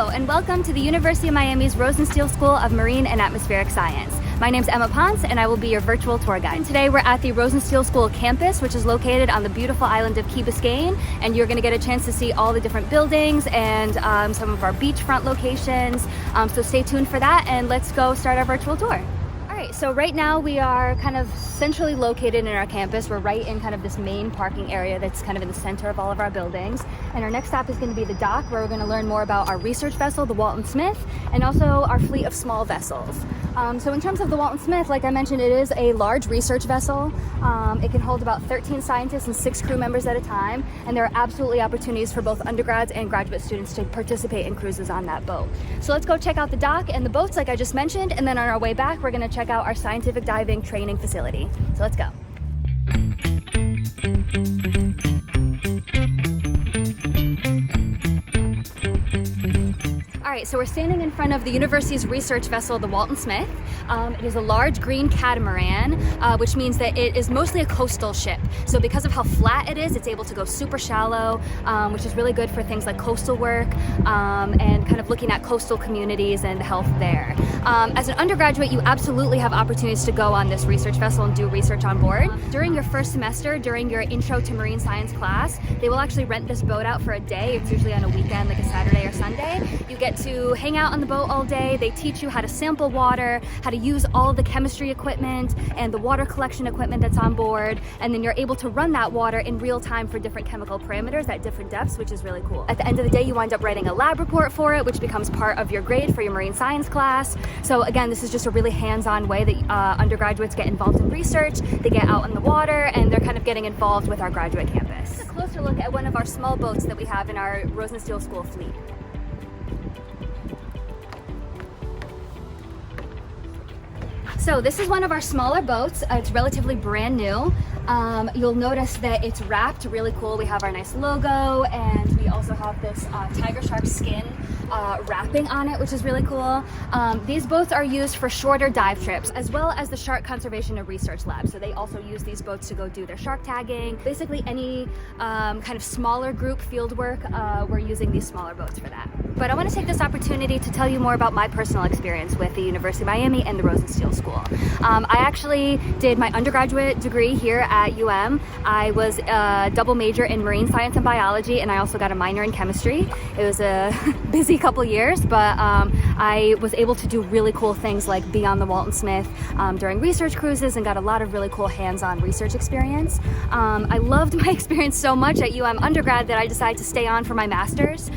Hello and welcome to the University of Miami's Rosenstiel School of Marine and Atmospheric Science. My name's Emma Ponce and I will be your virtual tour guide. Today we're at the Rosenstiel School campus, which is located on the beautiful island of Key Biscayne, and you're going to get a chance to see all the different buildings and some of our beachfront locations. So stay tuned for that and let's go start our virtual tour. Alright, so right now we are kind of centrally located in our campus. We're right in kind of this main parking area that's kind of in the center of all of our buildings. And our next stop is going to be the dock, where we're going to learn more about our research vessel, the Walton Smith, and also our fleet of small vessels. So in terms of the Walton Smith, like I mentioned, it is a large research vessel. It can hold about 13 scientists and 6 crew members at a time, and there are absolutely opportunities for both undergrads and graduate students to participate in cruises on that boat. So let's go check out the dock and the boats like I just mentioned, and then on our way back we're going to check out our scientific diving training facility. So let's go. All right, so we're standing in front of the university's research vessel, the Walton Smith. It is a large green catamaran, which means that it is mostly a coastal ship. So because of how flat it is, it's able to go super shallow, which is really good for things like coastal work and kind of looking at coastal communities and the health there. As an undergraduate, you absolutely have opportunities to go on this research vessel and do research on board. During your first semester, during your Intro to Marine Science class, they will actually rent this boat out for a day. It's usually on a weekend, like a Saturday or Sunday. You get to hang out on the boat all day. They teach you how to sample water, how to use all of the chemistry equipment and the water collection equipment that's on board, and then you're able to run that water in real time for different chemical parameters at different depths, which is really cool. At the end of the day, you wind up writing a lab report for it, which becomes part of your grade for your marine science class. So again, this is just a really hands-on way that undergraduates get involved in research. They get out in the water and they're kind of getting involved with our graduate campus. This is a closer look at one of our small boats that we have in our Rosenstiel School fleet. So this is one of our smaller boats. It's relatively brand new. You'll notice that it's wrapped really cool. We have our nice logo, and we also have this tiger shark skin wrapping on it, which is really cool. These boats are used for shorter dive trips, as well as the Shark Conservation and Research Lab. So they also use these boats to go do their shark tagging. Basically any kind of smaller group field work, we're using these smaller boats for that. But I want to take this opportunity to tell you more about my personal experience with the University of Miami and the Rosenstiel School. I actually did my undergraduate degree here at UM. I was a double major in marine science and biology, and I also got a minor in chemistry. It was a busy couple years, but I was able to do really cool things like be on the Walton Smith during research cruises and got a lot of really cool hands-on research experience. I loved my experience so much at UM undergrad that I decided to stay on for my master's.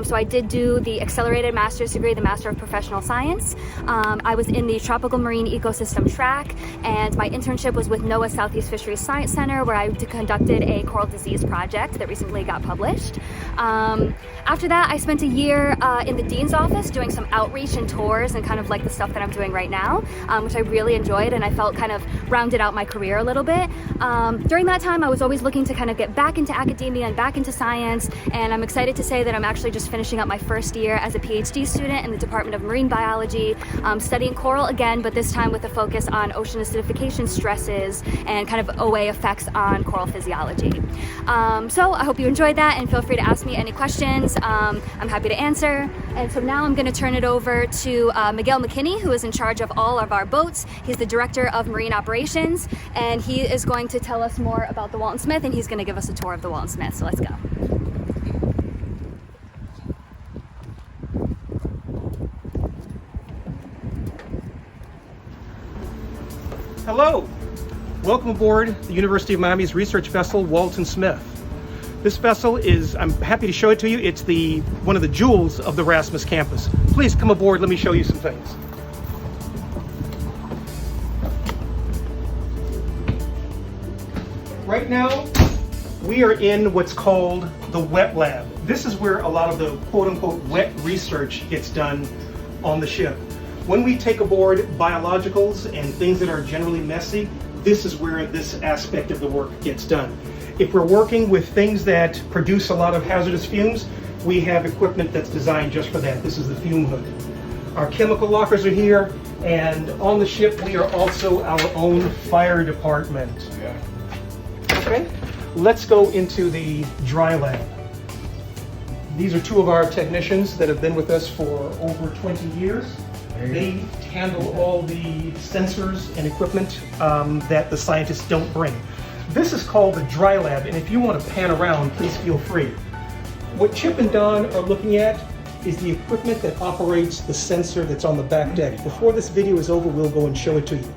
So I did do the accelerated master's degree, the Master of Professional Science. I was in the Tropical Marine Ecosystem track, and my internship was with NOAA Southeast Fisheries Science Center, where I conducted a coral disease project that recently got published. After that, I spent a year in the dean's office doing some outreach and tours and kind of like the stuff that I'm doing right now, which I really enjoyed, and I felt kind of rounded out my career a little bit. During that time, I was always looking to kind of get back into academia and back into science, and I'm excited to say that I'm actually just finishing up my first year as a PhD student in the Department of Marine Biology, studying coral again, but this time with a focus on ocean acidification stresses and kind of OA effects on coral physiology. So I hope you enjoyed that, and feel free to ask me any questions. I'm happy to answer. And so now I'm going to turn it over to Miguel McKinney, who is in charge of all of our boats. He's the Director of Marine Operations, and he is going to tell us more about the Walton Smith, and he's going to give us a tour of the Walton Smith. So let's go. Hello, welcome aboard the University of Miami's research vessel, Walton Smith. This vessel is, I'm happy to show it to you, it's one of the jewels of the Rasmus campus. Please come aboard, let me show you some things. Right now, we are in what's called the wet lab. This is where a lot of the quote-unquote wet research gets done on the ship. When we take aboard biologicals and things that are generally messy, this is where this aspect of the work gets done. If we're working with things that produce a lot of hazardous fumes, we have equipment that's designed just for that. This is the fume hood. Our chemical lockers are here, and on the ship we are also our own fire department. Okay, let's go into the dry lab. These are two of our technicians that have been with us for over 20 years. They handle all the sensors and equipment that the scientists don't bring. This is called the dry lab, and if you want to pan around, please feel free. What Chip and Don are looking at is the equipment that operates the sensor that's on the back deck. Before this video is over, we'll go and show it to you.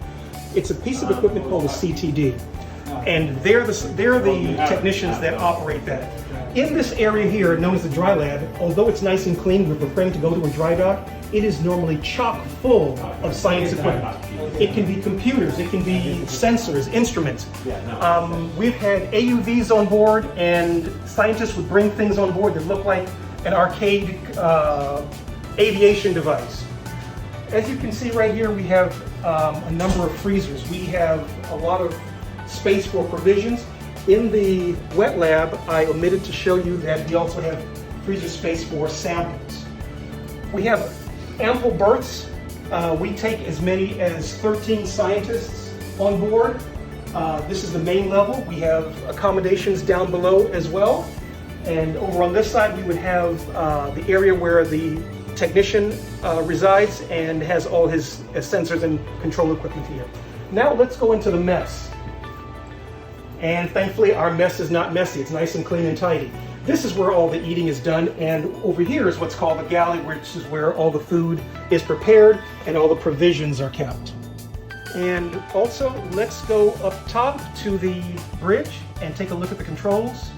It's a piece of equipment called a CTD, and they're the technicians that operate that. In this area here, known as the dry lab, although it's nice and clean, we're preparing to go to a dry dock, it is normally chock full of science equipment. It can be computers, it can be sensors, instruments. We've had AUVs on board, and scientists would bring things on board that look like an arcade aviation device. As you can see right here, we have a number of freezers. We have a lot of space for provisions. In the wet lab, I omitted to show you that we also have freezer space for samples. We have ample berths. We take as many as 13 scientists on board. This is the main level. We have accommodations down below as well. And over on this side, we would have the area where the technician resides and has all his sensors and control equipment here. Now let's go into the mess. And thankfully our mess is not messy, it's nice and clean and tidy. This is where all the eating is done, and over here is what's called the galley, which is where all the food is prepared and all the provisions are kept. And also, let's go up top to the bridge and take a look at the controls.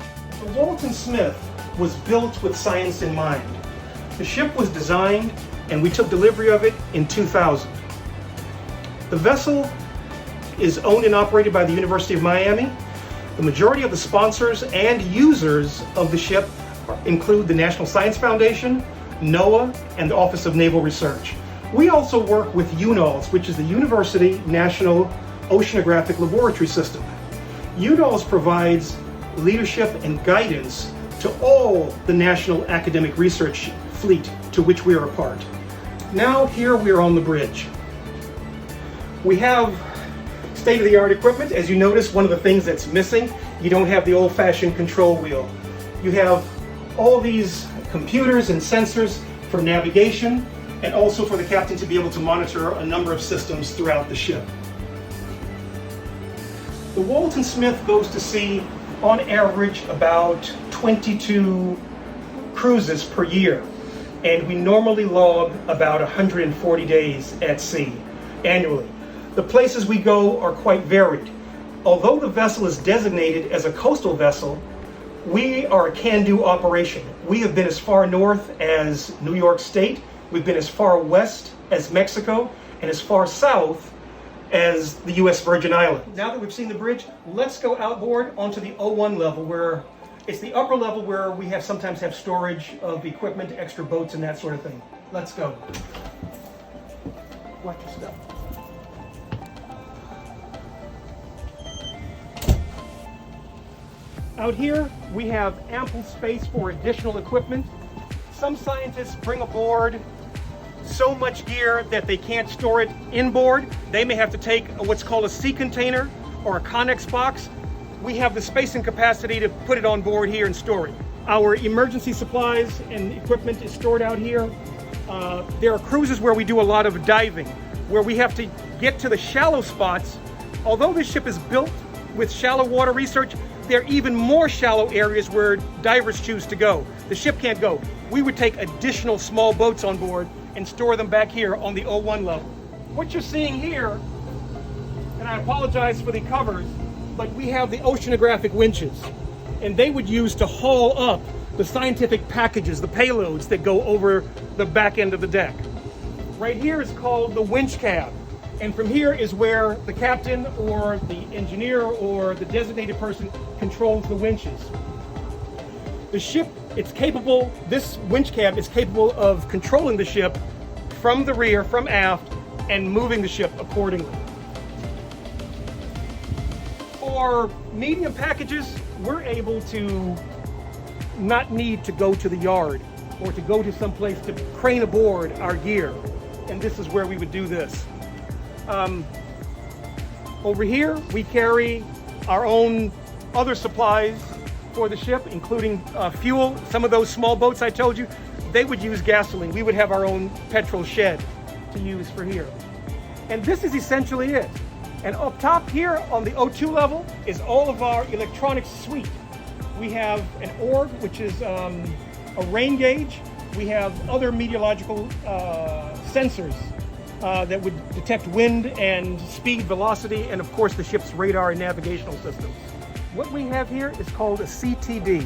The Walton Smith was built with science in mind. The ship was designed and we took delivery of it in 2000. The vessel is owned and operated by the University of Miami. The majority of the sponsors and users of the ship include the National Science Foundation, NOAA, and the Office of Naval Research. We also work with UNOLS, which is the University National Oceanographic Laboratory System. UNOLS provides leadership and guidance to all the national academic research fleet to which we are a part. Now here we are on the bridge. We have state-of-the-art equipment. As you notice, one of the things that's missing, you don't have the old-fashioned control wheel. You have all these computers and sensors for navigation, and also for the captain to be able to monitor a number of systems throughout the ship. The Walton Smith goes to sea on average about 22 cruises per year, and we normally log about 140 days at sea annually. The places we go are quite varied. Although the vessel is designated as a coastal vessel, we are a can-do operation. We have been as far north as New York State, we've been as far west as Mexico, and as far south as the US Virgin Islands. Now that we've seen the bridge, let's go outboard onto the O1 level, where it's the upper level where we sometimes have storage of equipment, extra boats, and that sort of thing. Let's go. Watch your step. Out here, we have ample space for additional equipment. Some scientists bring aboard so much gear that they can't store it inboard. They may have to take what's called a sea container or a Connex box. We have the space and capacity to put it on board here and store it. Our emergency supplies and equipment is stored out here. There are cruises where we do a lot of diving, where we have to get to the shallow spots. Although this ship is built with shallow water research, there are even more shallow areas where divers choose to go. The ship can't go. We would take additional small boats on board and store them back here on the O1 level. What you're seeing here, and I apologize for the covers, but we have the oceanographic winches, and they would use to haul up the scientific packages, the payloads that go over the back end of the deck. Right here is called the winch cab. And from here is where the captain or the engineer or the designated person controls the winches. The ship, this winch cab is capable of controlling the ship from the rear, from aft, and moving the ship accordingly. For medium packages, we're able to not need to go to the yard or to go to some place to crane aboard our gear. And this is where we would do this. Over here, we carry our own other supplies for the ship, including fuel. Some of those small boats I told you, they would use gasoline. We would have our own petrol shed to use for here. And this is essentially it. And up top here on the O2 level is all of our electronics suite. We have an orb, which is a rain gauge. We have other meteorological sensors that would detect wind and speed, velocity, and of course the ship's radar and navigational systems. What we have here is called a CTD.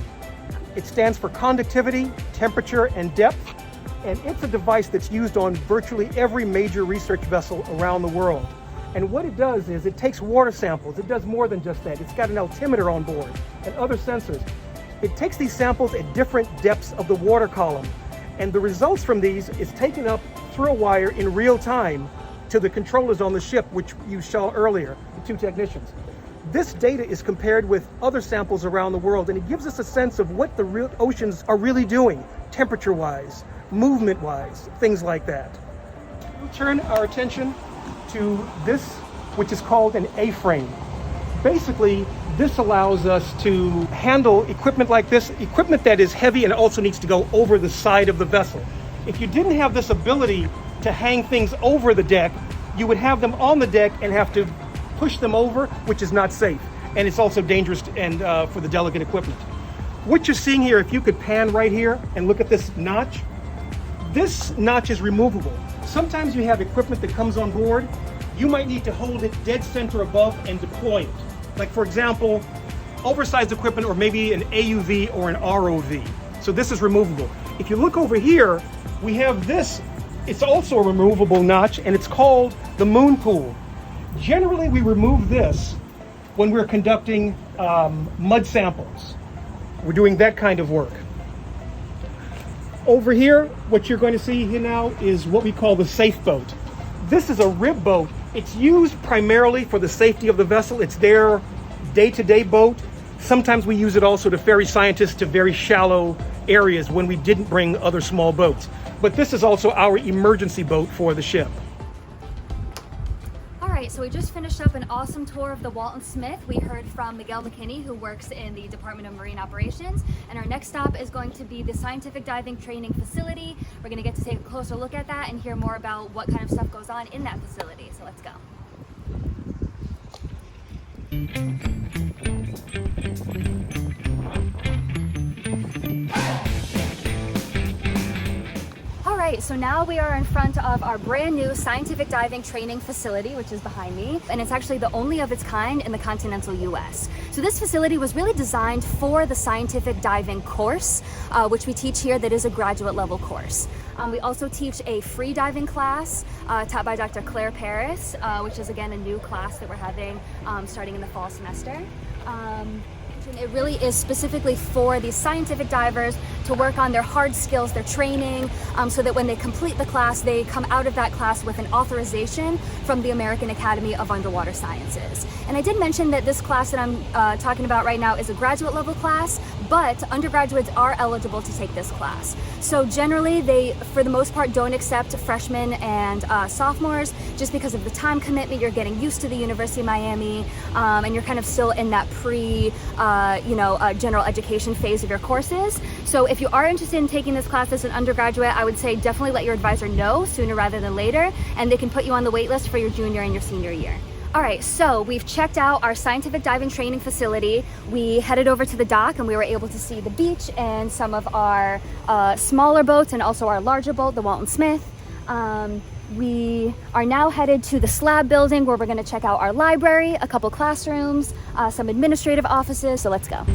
It stands for conductivity, temperature, and depth, and it's a device that's used on virtually every major research vessel around the world. And what it does is it takes water samples. It does more than just that. It's got an altimeter on board and other sensors. It takes these samples at different depths of the water column, and the results from these is taken up through a wire in real time to the controllers on the ship, which you saw earlier, the two technicians. This data is compared with other samples around the world, and it gives us a sense of what the real oceans are really doing, temperature-wise, movement-wise, things like that. We'll turn our attention to this, which is called an A-frame. Basically, this allows us to handle equipment like this, equipment that is heavy and also needs to go over the side of the vessel. If you didn't have this ability to hang things over the deck, you would have them on the deck and have to push them over, which is not safe. And it's also dangerous and for the delicate equipment. What you're seeing here, if you could pan right here and look at this notch is removable. Sometimes you have equipment that comes on board, you might need to hold it dead center above and deploy it. Like for example, oversized equipment or maybe an AUV or an ROV. So this is removable. If you look over here, we have this, it's also a removable notch, and it's called the moon pool. Generally, we remove this when we're conducting mud samples. We're doing that kind of work. Over here, what you're going to see here now is what we call the safe boat. This is a rib boat. It's used primarily for the safety of the vessel. It's their day-to-day boat. Sometimes we use it also to ferry scientists to very shallow areas when we didn't bring other small boats. But this is also our emergency boat for the ship. Alright, so we just finished up an awesome tour of the Walton Smith. We heard from Miguel McKinney, who works in the Department of Marine Operations. And our next stop is going to be the Scientific Diving Training Facility. We're going to get to take a closer look at that and hear more about what kind of stuff goes on in that facility. So let's go. Alright, so now we are in front of our brand new scientific diving training facility, which is behind me, and it's actually the only of its kind in the continental US. So this facility was really designed for the scientific diving course, which we teach here, that is a graduate level course. We also teach a free diving class taught by Dr. Claire Paris, which is again a new class that we're having starting in the fall semester. It really is specifically for these scientific divers to work on their hard skills, their training, so that when they complete the class, they come out of that class with an authorization from the American Academy of Underwater Sciences. And I did mention that this class that I'm talking about right now is a graduate level class, but undergraduates are eligible to take this class. So generally, they, for the most part, don't accept freshmen and sophomores just because of the time commitment. You're getting used to the University of Miami, and you're kind of still in that general education phase of your courses. So if you are interested in taking this class as an undergraduate, I would say definitely let your advisor know sooner rather than later, and they can put you on the wait list for your junior and your senior year. All right, so we've checked out our scientific diving training facility. We headed over to the dock and we were able to see the beach and some of our smaller boats and also our larger boat, the Walton Smith. We are now headed to the SLAB building where we're going to check out our library, a couple classrooms, some administrative offices, so let's go.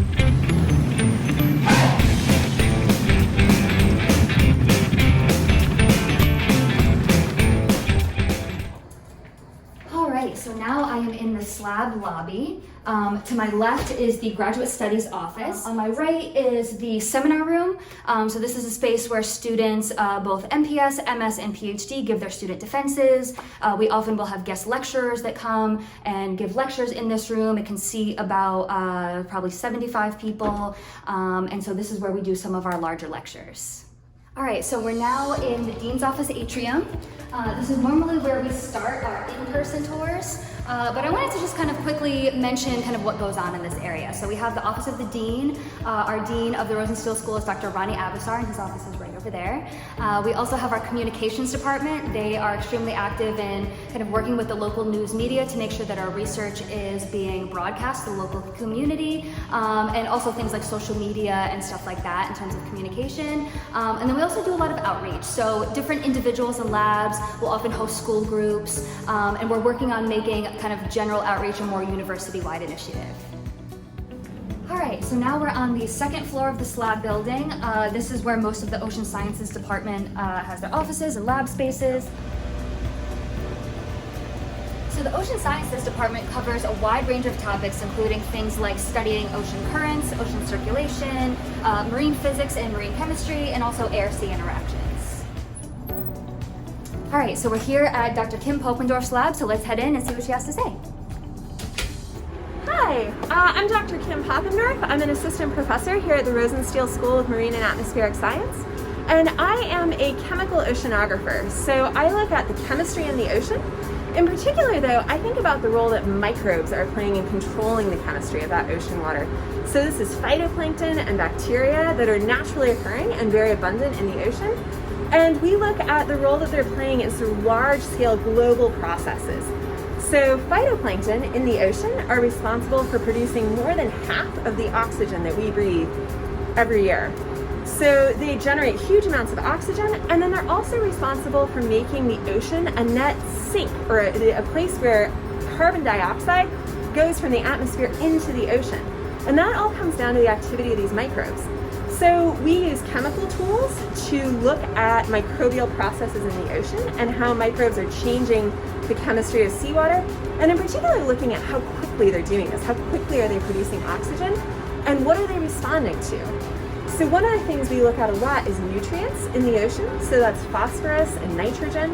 So now I am in the SLAB lobby. To my left is the Graduate Studies office. On my right is the seminar room. So this is a space where students, both MPS, MS, and PhD, give their student defenses. We often will have guest lecturers that come and give lectures in this room. It can seat about probably 75 people. And so this is where we do some of our larger lectures. All right, so we're now in the Dean's Office atrium. This is normally where we start our in-person tours. But I wanted to just kind of quickly mention kind of what goes on in this area. So we have the Office of the Dean. Our Dean of the Rosenstiel School is Dr. Ronnie Abasar, and his office is right over there. We also have our Communications Department. They are extremely active in kind of working with the local news media to make sure that our research is being broadcast to the local community, and also things like social media and stuff like that in terms of communication. And then we also do a lot of outreach. So different individuals and labs will often host school groups, and we're working on making kind of general outreach a more university-wide initiative. All right, so now we're on the second floor of the SLAB building. This is where most of the Ocean Sciences Department has their offices and lab spaces. So the Ocean Sciences Department covers a wide range of topics, including things like studying ocean currents, ocean circulation, marine physics and marine chemistry, and also air-sea interactions. All right, so we're here at Dr. Kim Popendorf's lab, so let's head in and see what she has to say. Hi, I'm Dr. Kim Popendorf. I'm an assistant professor here at the Rosenstiel School of Marine and Atmospheric Science, and I am a chemical oceanographer. So I look at the chemistry in the ocean. In particular, though, I think about the role that microbes are playing in controlling the chemistry of that ocean water. So this is phytoplankton and bacteria that are naturally occurring and very abundant in the ocean. And we look at the role that they're playing in sort of large-scale global processes. So phytoplankton in the ocean are responsible for producing more than half of the oxygen that we breathe every year. So they generate huge amounts of oxygen, and then they're also responsible for making the ocean a net sink, or a place where carbon dioxide goes from the atmosphere into the ocean. And that all comes down to the activity of these microbes. So we use chemical tools to look at microbial processes in the ocean and how microbes are changing the chemistry of seawater, and in particular looking at how quickly they're doing this. How quickly are they producing oxygen, and what are they responding to? So one of the things we look at a lot is nutrients in the ocean. So that's phosphorus and nitrogen.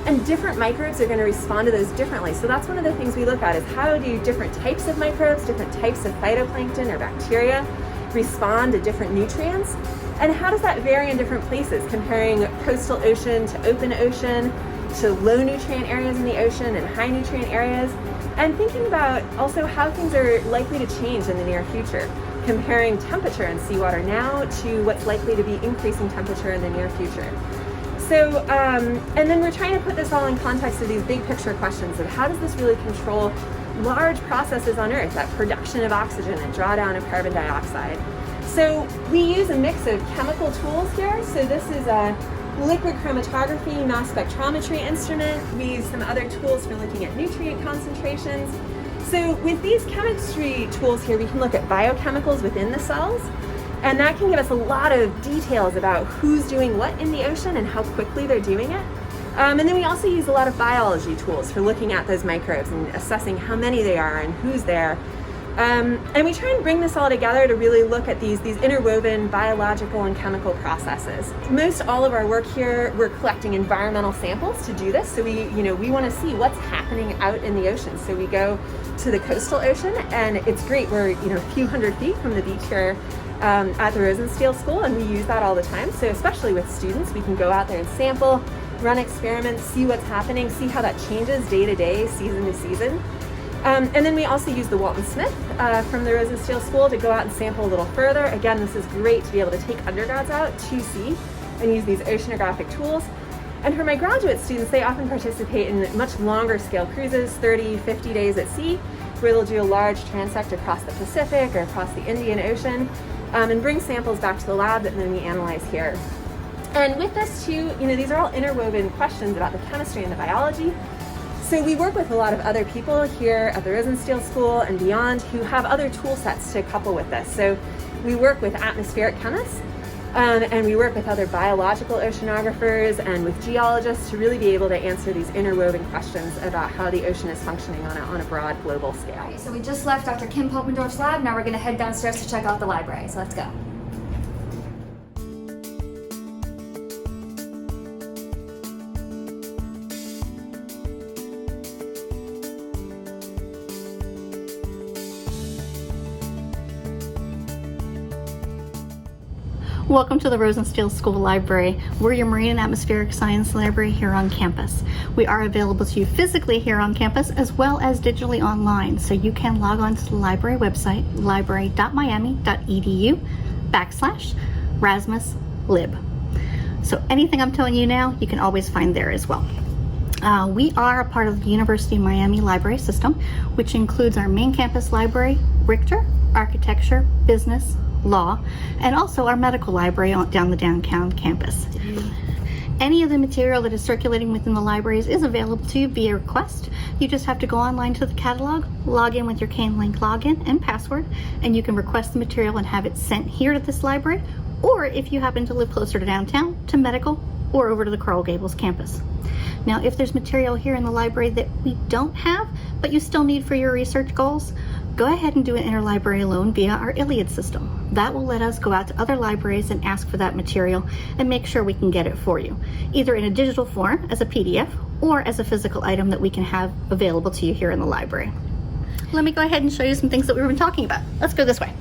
And different microbes are going to respond to those differently. So that's one of the things we look at, is how do different types of microbes, different types of phytoplankton or bacteria respond to different nutrients, and how does that vary in different places, comparing coastal ocean to open ocean, to low nutrient areas in the ocean and high nutrient areas, and thinking about also how things are likely to change in the near future, comparing temperature in seawater now to what's likely to be increasing temperature in the near future. So, and then we're trying to put this all in context of these big picture questions of how does this really control large processes on Earth, that production of oxygen and drawdown of carbon dioxide. So we use a mix of chemical tools here. So this is a liquid chromatography, mass spectrometry instrument. We use some other tools for looking at nutrient concentrations. So with these chemistry tools here, we can look at biochemicals within the cells, and that can give us a lot of details about who's doing what in the ocean and how quickly they're doing it. And then we also use a lot of biology tools for looking at those microbes and assessing how many they are and who's there. And we try and bring this all together to really look at these interwoven biological and chemical processes. Most all of our work here, we're collecting environmental samples to do this. So we want to see what's happening out in the ocean. So we go to the coastal ocean, and it's great. We're a few hundred feet from the beach here at the Rosenstiel School, and we use that all the time. So especially with students, we can go out there and sample, run experiments, see what's happening, see how that changes day to day, season to season. And then we also use the Walton Smith from the Rosenstiel School to go out and sample a little further. Again, this is great to be able to take undergrads out to sea and use these oceanographic tools. And for my graduate students, they often participate in much longer scale cruises, 30, 50 days at sea, where they'll do a large transect across the Pacific or across the Indian Ocean, and bring samples back to the lab that then we analyze here. And with this too, these are all interwoven questions about the chemistry and the biology. So we work with a lot of other people here at the Rosenstiel School and beyond who have other tool sets to couple with this. So we work with atmospheric chemists, and we work with other biological oceanographers and with geologists to really be able to answer these interwoven questions about how the ocean is functioning on a broad global scale. All right, so we just left Dr. Kim Popendorf's lab. Now we're going to head downstairs to check out the library. So let's go. Welcome to the Rosenstiel School Library. We're your Marine and Atmospheric Science Library here on campus. We are available to you physically here on campus as well as digitally online, so you can log on to the library website, library.miami.edu/Rasmus-Lib. So anything I'm telling you now, you can always find there as well. We are a part of the University of Miami library system, which includes our main campus library, Richter, architecture, business, law, and also our medical library down the downtown campus. Any of the material that is circulating within the libraries is available to you via request. You just have to go online to the catalog, log in with your Cane-Link login and password, and you can request the material and have it sent here to this library, or if you happen to live closer to downtown, to medical, or over to the Coral Gables campus. Now, if there's material here in the library that we don't have, but you still need for your research goals, go ahead and do an interlibrary loan via our Iliad system. That will let us go out to other libraries and ask for that material and make sure we can get it for you, either in a digital form as a PDF or as a physical item that we can have available to you here in the library. Let me go ahead and show you some things that we've been talking about. Let's go this way.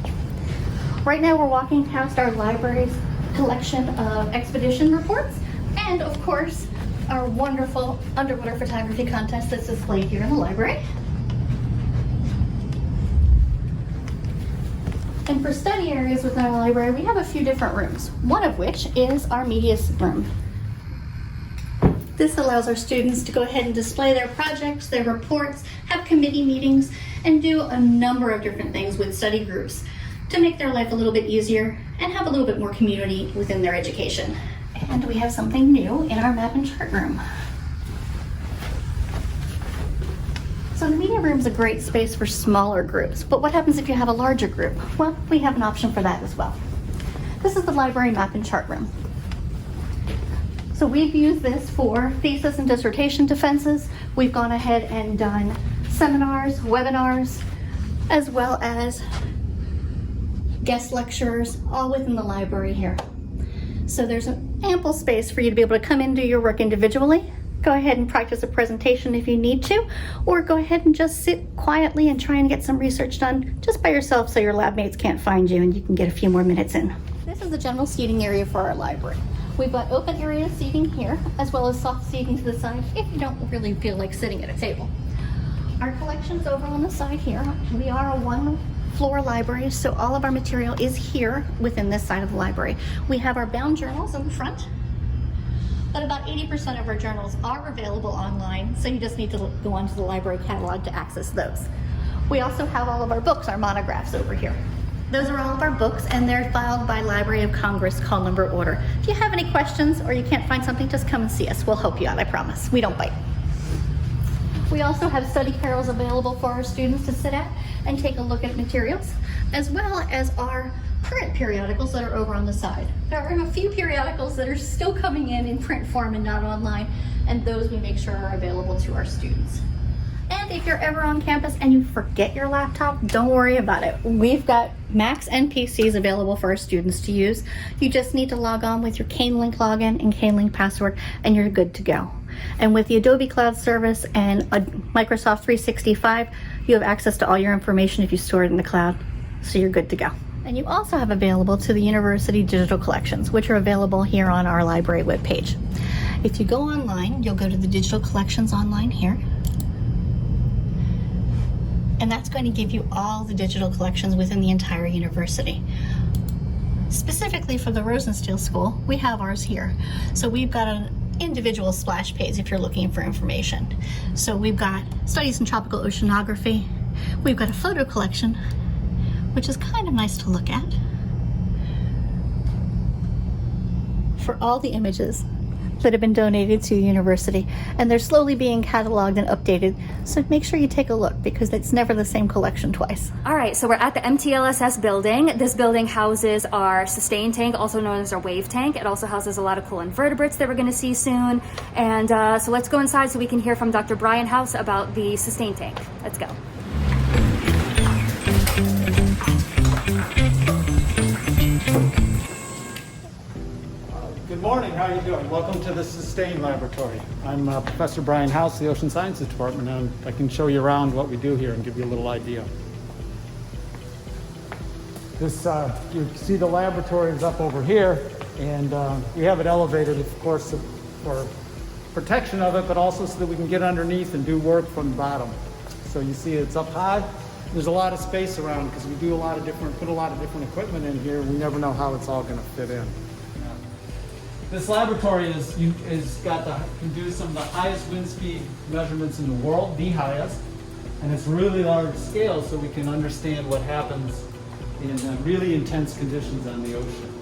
Right now we're walking past our library's collection of expedition reports and, of course, our wonderful underwater photography contest that's displayed here in the library. And for study areas within our library, we have a few different rooms, one of which is our media room. This allows our students to go ahead and display their projects, their reports, have committee meetings, and do a number of different things with study groups to make their life a little bit easier and have a little bit more community within their education. And we have something new in our map and chart room. So the media room is a great space for smaller groups, but what happens if you have a larger group? Well, we have an option for that as well. This is the library map and chart room. So we've used this for thesis and dissertation defenses. We've gone ahead and done seminars, webinars, as well as guest lectures, all within the library here. So there's an ample space for you to be able to come in and do your work individually. Go ahead and practice a presentation if you need to, or go ahead and just sit quietly and try and get some research done just by yourself so your lab mates can't find you and you can get a few more minutes in. This is the general seating area for our library. We've got open area seating here, as well as soft seating to the side if you don't really feel like sitting at a table. Our collection's over on the side here. We are a one-floor library, so all of our material is here within this side of the library. We have our bound journals in the front, but about 80% of our journals are available online, so you just need to go onto the library catalog to access those. We also have all of our books, our monographs over here. Those are all of our books, and they're filed by Library of Congress call number order. If you have any questions or you can't find something, just come and see us. We'll help you out, I promise. We don't bite. We also have study carrels available for our students to sit at and take a look at materials, as well as our current periodicals that are over on the side. There are a few periodicals that are still coming in print form and not online, and those we make sure are available to our students. And if you're ever on campus and you forget your laptop, don't worry about it. We've got Macs and PCs available for our students to use. You just need to log on with your Cane-Link login and Cane-Link password, and you're good to go. And with the Adobe Cloud Service and Microsoft 365, you have access to all your information if you store it in the cloud, so you're good to go. And you also have available to the university digital collections, which are available here on our library webpage. If you go online, you'll go to the digital collections online here. And that's going to give you all the digital collections within the entire university. Specifically for the Rosenstiel School, we have ours here. So we've got an individual splash page if you're looking for information. So we've got studies in tropical oceanography. We've got a photo collection, which is kind of nice to look at, for all the images that have been donated to the university, and they're slowly being cataloged and updated, so make sure you take a look because it's never the same collection twice. All right, so we're at the MTLSS building. This building houses our sustain tank, also known as our wave tank. It also houses a lot of cool invertebrates that we're going to see soon. And so let's go inside so we can hear from Dr. Brian Haus about the sustain tank. Let's go. Good morning, how are you doing? Welcome to the Sustain Laboratory. I'm Professor Brian Haus of the Ocean Sciences Department, and I can show you around what we do here and give you a little idea. This, you see the laboratory is up over here, and we have it elevated, of course, for protection of it, but also so that we can get underneath and do work from the bottom. So you see it's up high. There's a lot of space around because we do put a lot of different equipment in here. We never know how it's all going to fit in. This laboratory can do some of the highest wind speed measurements in the world, the highest, and it's really large scale, so we can understand what happens in really intense conditions on the ocean.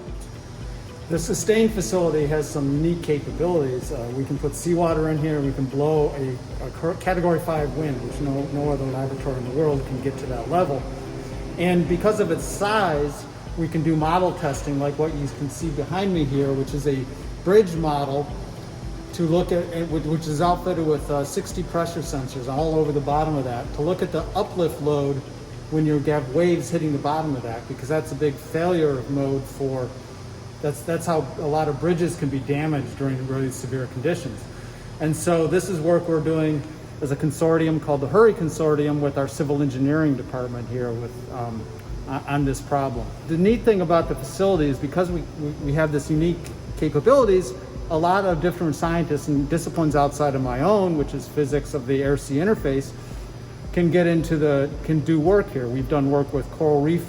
The sustain facility has some unique capabilities. We can put seawater in here. We can blow a Category 5 wind, which no other laboratory in the world can get to that level. And because of its size, we can do model testing like what you can see behind me here, which is a bridge model to look at, which is outfitted with 60 pressure sensors all over the bottom of that, to look at the uplift load when you have waves hitting the bottom of that, because that's a big failure mode for, that's how a lot of bridges can be damaged during really severe conditions. And so this is work we're doing as a consortium called the HURRY Consortium with our civil engineering department here with on this problem. The neat thing about the facility is because we have this unique capabilities, a lot of different scientists and disciplines outside of my own, which is physics of the air-sea interface, can do work here. We've done work with coral reef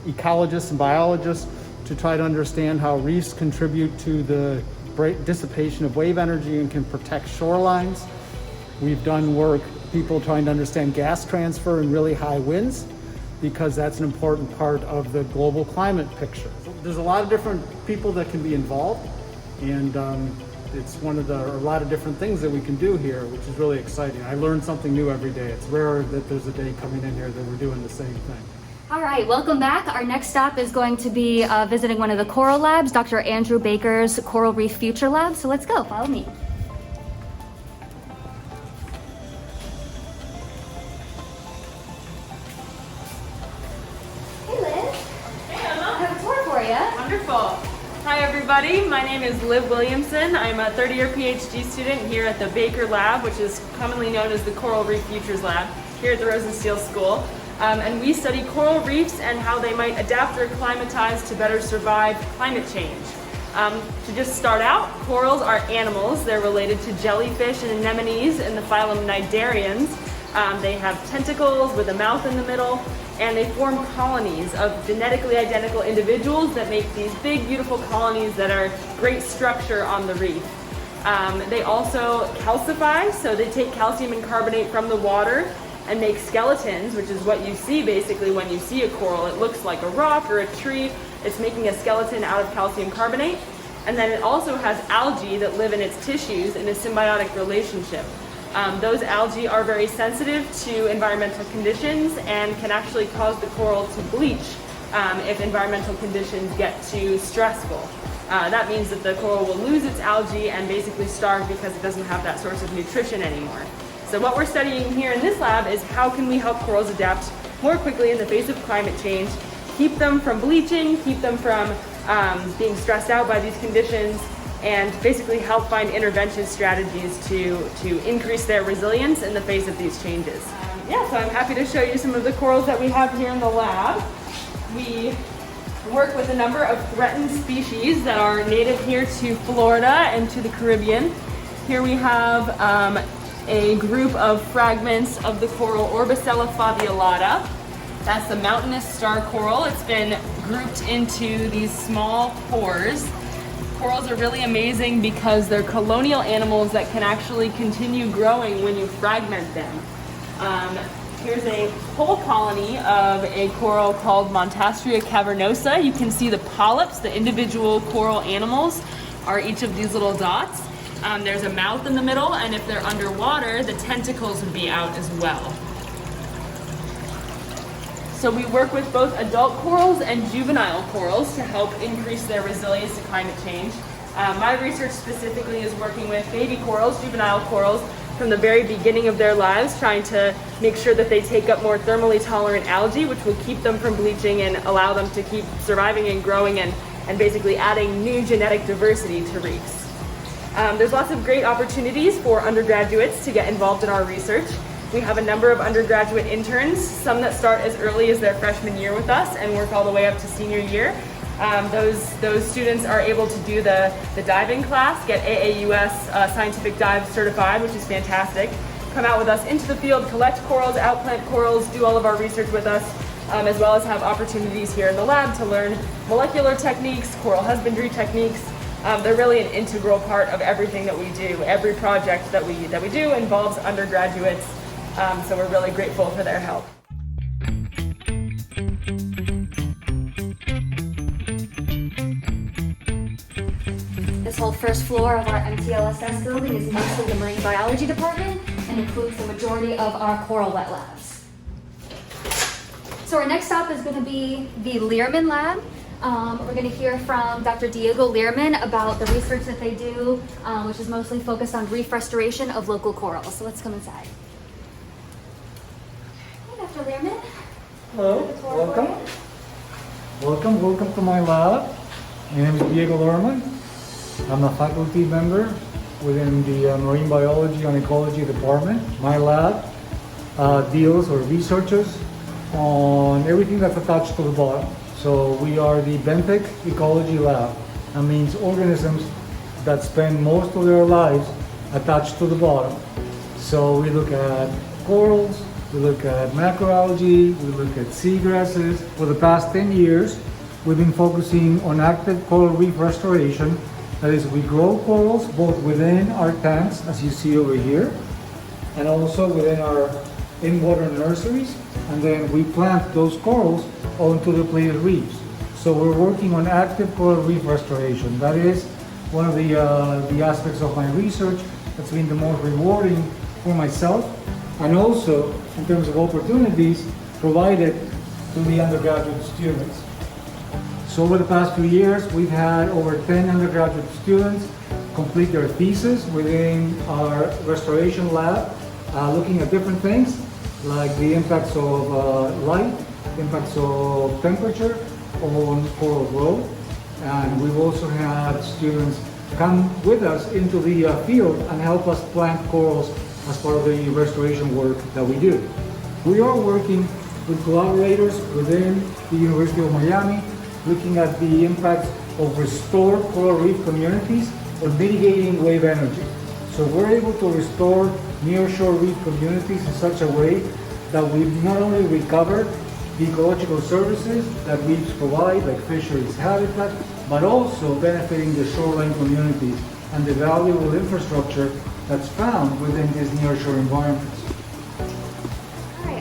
ecologists and biologists to try to understand how reefs contribute to the dissipation of wave energy and can protect shorelines. We've done work, people trying to understand gas transfer in really high winds, because that's an important part of the global climate picture. There's a lot of different people that can be involved, and it's a lot of different things that we can do here, which is really exciting. I learn something new every day. It's rare that there's a day coming in here that we're doing the same thing. All right, welcome back. Our next stop is going to be visiting one of the coral labs, Dr. Andrew Baker's Coral Reef Futures Lab. So let's go, follow me. Hey Liz. Hey Emma. I have a tour for you. Wonderful. Hi everybody, my name is Liv Williamson. I'm a third-year PhD student here at the Baker Lab, which is commonly known as the Coral Reef Futures Lab here at the Rosenstiel School. And we study coral reefs and how they might adapt or acclimatize to better survive climate change. To just start out, corals are animals. They're related to jellyfish and anemones in the phylum Cnidarians. They have tentacles with a mouth in the middle, and they form colonies of genetically identical individuals that make these big, beautiful colonies that are great structure on the reef. They also calcify, so they take calcium and carbonate from the water and make skeletons, which is what you see basically when you see a coral. It looks like a rock or a tree. It's making a skeleton out of calcium carbonate. And then it also has algae that live in its tissues in a symbiotic relationship. Those algae are very sensitive to environmental conditions and can actually cause the coral to bleach if environmental conditions get too stressful. That means that the coral will lose its algae and basically starve because it doesn't have that source of nutrition anymore. So what we're studying here in this lab is how can we help corals adapt more quickly in the face of climate change, keep them from bleaching, keep them from being stressed out by these conditions, and basically help find intervention strategies to increase their resilience in the face of these changes. So I'm happy to show you some of the corals that we have here in the lab. We work with a number of threatened species that are native here to Florida and to the Caribbean. Here we have a group of fragments of the coral Orbicella faviolata. That's the mountainous star coral. It's been grouped into these small pores. Corals are really amazing because they're colonial animals that can actually continue growing when you fragment them. Here's a whole colony of a coral called Montastria cavernosa. You can see the polyps, the individual coral animals are each of these little dots. There's a mouth in the middle, and if they're underwater, the tentacles would be out as well. So we work with both adult corals and juvenile corals to help increase their resilience to climate change. My research specifically is working with baby corals, juvenile corals, from the very beginning of their lives, trying to make sure that they take up more thermally tolerant algae, which will keep them from bleaching and allow them to keep surviving and growing and basically adding new genetic diversity to reefs. There's lots of great opportunities for undergraduates to get involved in our research. We have a number of undergraduate interns, some that start as early as their freshman year with us and work all the way up to senior year. Those students are able to do the diving class, get AAUS Scientific Dive certified, which is fantastic. Come out with us into the field, collect corals, outplant corals, do all of our research with us, as well as have opportunities here in the lab to learn molecular techniques, coral husbandry techniques. They're really an integral part of everything that we do. Every project that we do involves undergraduates, so we're really grateful for their help. This whole first floor of our MTLSS building is mostly the marine biology department and includes the majority of our coral wet labs. So our next stop is going to be the Lirman lab. We're going to hear from Dr. Diego Lirman about the research that they do, which is mostly focused on reef restoration of local corals. So let's come inside. Hey, Dr. Lirman. Hello, welcome to my lab. My name is Diego Lirman. I'm a faculty member within the Marine Biology and Ecology Department. My lab deals or researches on everything that's attached to the bottom. So we are the Benthic Ecology Lab. That means organisms that spend most of their lives attached to the bottom. So we look at corals, we look at macroalgae, we look at seagrasses. For the past 10 years, we've been focusing on active coral reef restoration. That is, we grow corals both within our tanks, as you see over here, and also within our in-water nurseries, and then we plant those corals onto the depleted reefs. So we're working on active coral reef restoration. That is one of the aspects of my research that's been the most rewarding for myself, and also in terms of opportunities provided to the undergraduate students. So over the past few years, we've had over 10 undergraduate students complete their thesis within our restoration lab, looking at different things like the impacts of light, impacts of temperature on coral growth. And we've also had students come with us into the field and help us plant corals as part of the restoration work that we do. We are working with collaborators within the University of Miami, looking at the impacts of restored coral reef communities on mitigating wave energy. So we're able to restore nearshore reef communities in such a way that we've not only recovered the ecological services that reefs provide, like fisheries habitat, but also benefiting the shoreline communities and the valuable infrastructure that's found within these nearshore environments.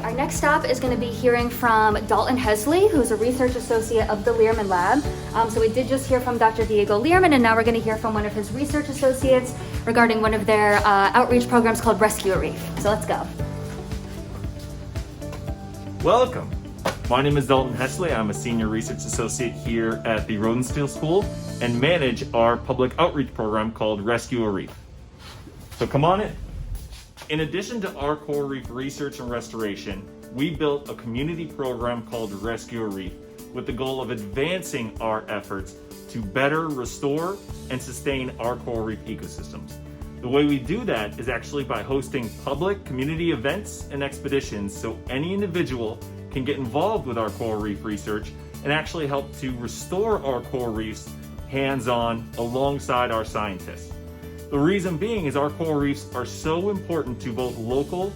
Our next stop is going to be hearing from Dalton Hesley, who's a research associate of the Lirman Lab. So we did just hear from Dr. Diego Lirman, and now we're going to hear from one of his research associates regarding one of their outreach programs called Rescue-a-Reef. So let's go. Welcome. My name is Dalton Hesley. I'm a senior research associate here at the Rosenstiel School and manage our public outreach program called Rescue-a-Reef. So come on in. In addition to our coral reef research and restoration, we built a community program called Rescue-a-Reef with the goal of advancing our efforts to better restore and sustain our coral reef ecosystems. The way we do that is actually by hosting public community events and expeditions so any individual can get involved with our coral reef research and actually help to restore our coral reefs hands-on alongside our scientists. The reason being is our coral reefs are so important to both local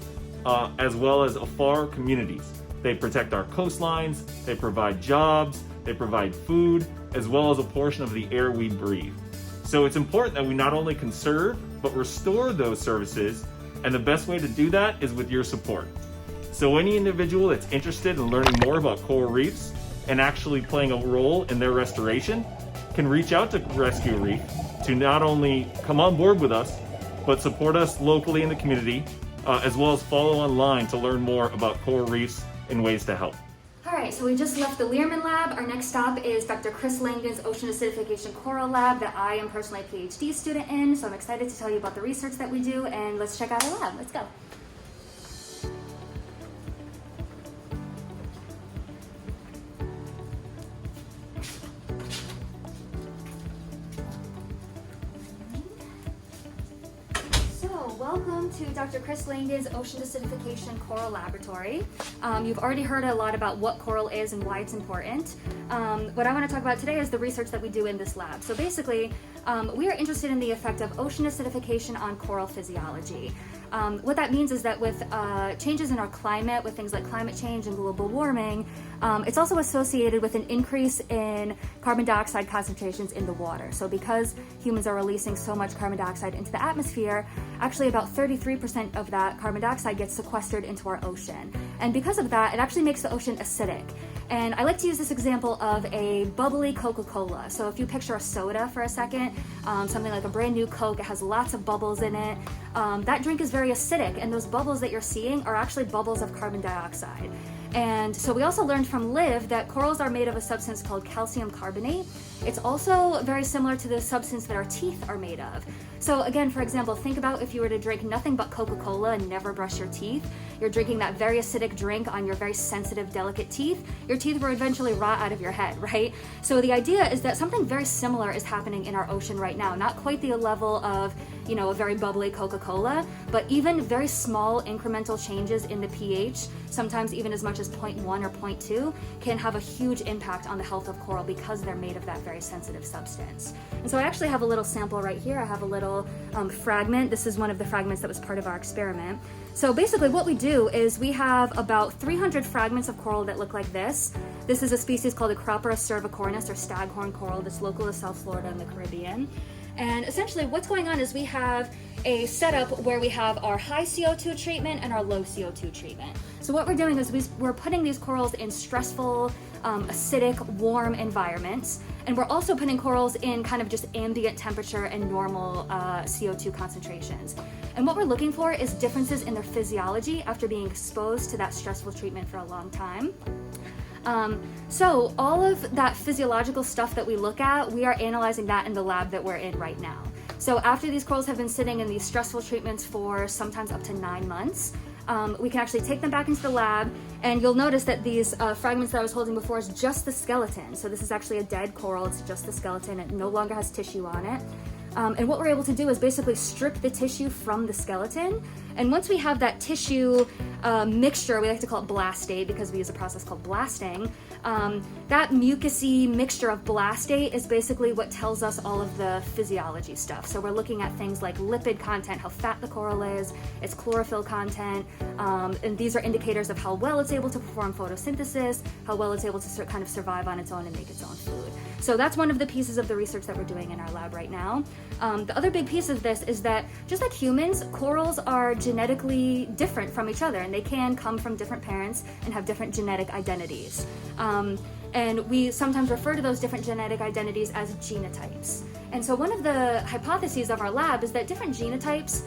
as well as afar communities. They protect our coastlines, they provide jobs, they provide food, as well as a portion of the air we breathe. So it's important that we not only conserve, but restore those services, and the best way to do that is with your support. So any individual that's interested in learning more about coral reefs and actually playing a role in their restoration can reach out to Rescue-a-Reef to not only come on board with us, but support us locally in the community, as well as follow online to learn more about coral reefs and ways to help. All right, so we just left the Lirman Lab. Our next stop is Dr. Chris Langdon's Ocean Acidification Coral Lab that I am personally a PhD student in. So I'm excited to tell you about the research that we do, and let's check out our lab. Let's go. So Welcome to Dr. Chris Langdon's Ocean Acidification Coral Laboratory. You've already heard a lot about what coral is and why it's important. What I want to talk about today is the research that we do in this lab. So basically, we are interested in the effect of ocean acidification on coral physiology. What that means is that with changes in our climate, with things like climate change and global warming, it's also associated with an increase in carbon dioxide concentrations in the water. So because humans are releasing so much carbon dioxide into the atmosphere, actually about 33% of that carbon dioxide gets sequestered into our ocean. And because of that, it actually makes the ocean acidic. And I like to use this example of a bubbly Coca-Cola. So if you picture a soda for a second, something like a brand new Coke, it has lots of bubbles in it. That drink is very acidic, and those bubbles that you're seeing are actually bubbles of carbon dioxide. And so we also learned from Liv that corals are made of a substance called calcium carbonate. It's also very similar to the substance that our teeth are made of. So again, for example, think about if you were to drink nothing but Coca-Cola and never brush your teeth. You're drinking that very acidic drink on your very sensitive, delicate teeth. Your teeth will eventually rot out of your head, right? So the idea is that something very similar is happening in our ocean right now. Not quite the level of, a very bubbly Coca-Cola, but even very small incremental changes in the pH, sometimes even as much as 0.1 or 0.2, can have a huge impact on the health of coral because they're made of that very sensitive substance. And so I actually have a little sample right here. I have a little fragment. This is one of the fragments that was part of our experiment. So basically what we do is we have about 300 fragments of coral that look like this. This is a species called the Cropera cervicornis, or staghorn coral, that's local to South Florida in the Caribbean. And essentially what's going on is we have a setup where we have our high CO2 treatment and our low CO2 treatment. So what we're doing is we're putting these corals in stressful, acidic, warm environments. And we're also putting corals in kind of just ambient temperature and normal CO2 concentrations. And what we're looking for is differences in their physiology after being exposed to that stressful treatment for a long time. So all of that physiological stuff that we look at, we are analyzing that in the lab that we're in right now. So after these corals have been sitting in these stressful treatments for sometimes up to 9 months, we can actually take them back into the lab, and you'll notice that these fragments that I was holding before is just the skeleton. So this is actually a dead coral, it's just the skeleton, it no longer has tissue on it. And what we're able to do is basically strip the tissue from the skeleton. And once we have that tissue mixture, we like to call it blastate because we use a process called blasting. That mucousy mixture of blastate is basically what tells us all of the physiology stuff. So we're looking at things like lipid content, how fat the coral is, its chlorophyll content, and these are indicators of how well it's able to perform photosynthesis, how well it's able to kind of survive on its own and make its own food. So that's one of the pieces of the research that we're doing in our lab right now. The other big piece of this is that just like humans, corals are genetically different from each other, and they can come from different parents and have different genetic identities. And we sometimes refer to those different genetic identities as genotypes. And so one of the hypotheses of our lab is that different genotypes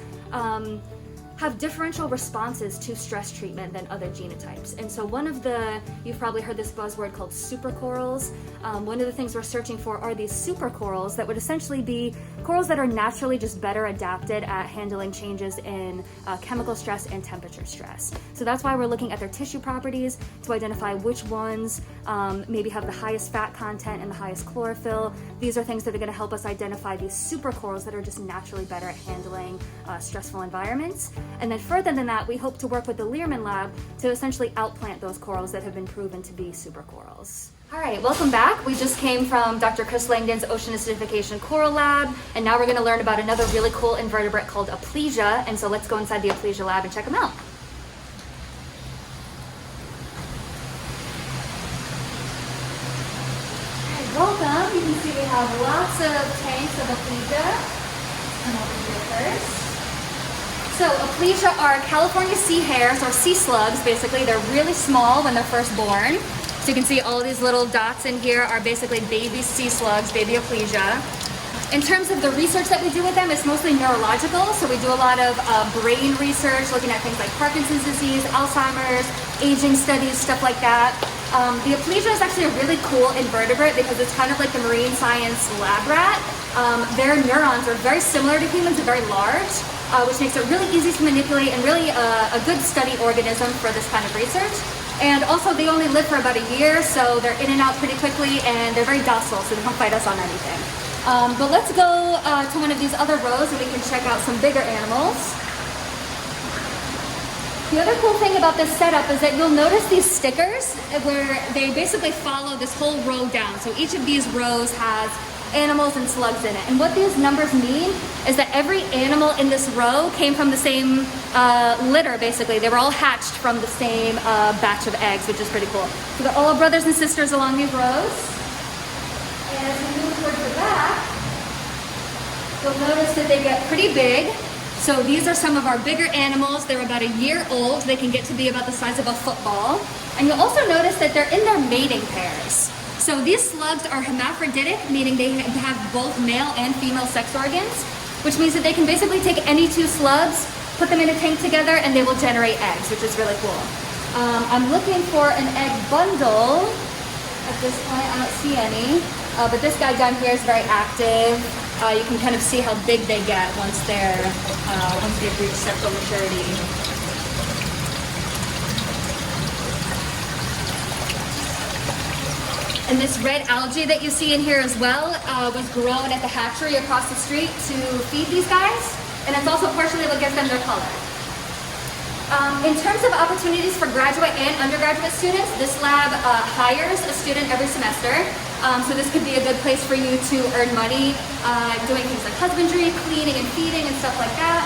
have differential responses to stress treatment than other genotypes. And so you've probably heard this buzzword called supercorals. One of the things we're searching for are these supercorals that would essentially be corals that are naturally just better adapted at handling changes in chemical stress and temperature stress. So that's why we're looking at their tissue properties to identify which ones maybe have the highest fat content and the highest chlorophyll. These are things that are gonna help us identify these supercorals that are just naturally better at handling stressful environments. And then further than that, we hope to work with the Lirman lab to essentially outplant those corals that have been proven to be supercorals. All right, welcome back. We just came from Dr. Chris Langdon's Ocean Acidification Coral Lab, and now we're gonna learn about another really cool invertebrate called Aplysia, and so let's go inside the Aplysia lab and check them out. Welcome. You can see we have lots of tanks of Aplysia. Let's come over here first. So Aplysia are California sea hares, or sea slugs, basically. They're really small when they're first born. So you can see all these little dots in here are basically baby sea slugs, baby Aplysia. In terms of the research that we do with them, it's mostly neurological. So we do a lot of brain research, looking at things like Parkinson's disease, Alzheimer's, aging studies, stuff like that. The Aplysia is actually a really cool invertebrate because it's kind of like the marine science lab rat. Their neurons are very similar to humans and very large, which makes it really easy to manipulate and really a good study organism for this kind of research. And also they only live for about a year, so they're in and out pretty quickly, and they're very docile, so they don't fight us on anything. But let's go to one of these other rows and we can check out some bigger animals. The other cool thing about this setup is that you'll notice these stickers where they basically follow this whole row down. So each of these rows has animals and slugs in it. And what these numbers mean is that every animal in this row came from the same litter, basically. They were all hatched from the same batch of eggs, which is pretty cool. So they're all brothers and sisters along these rows. And as we move towards the back, you'll notice that they get pretty big. So these are some of our bigger animals. They're about a year old. They can get to be about the size of a football. And you'll also notice that they're in their mating pairs. So these slugs are hermaphroditic, meaning they have both male and female sex organs, which means that they can basically take any two slugs, put them in a tank together, and they will generate eggs, which is really cool. I'm looking for an egg bundle. At this point, I don't see any, but this guy down here is very active. You can kind of see how big they get once they've reached sexual maturity. And this red algae that you see in here as well was grown at the hatchery across the street to feed these guys, and it's also partially what gives them their color. In terms of opportunities for graduate and undergraduate students, this lab hires a student every semester. So this could be a good place for you to earn money doing things like husbandry, cleaning and feeding and stuff like that.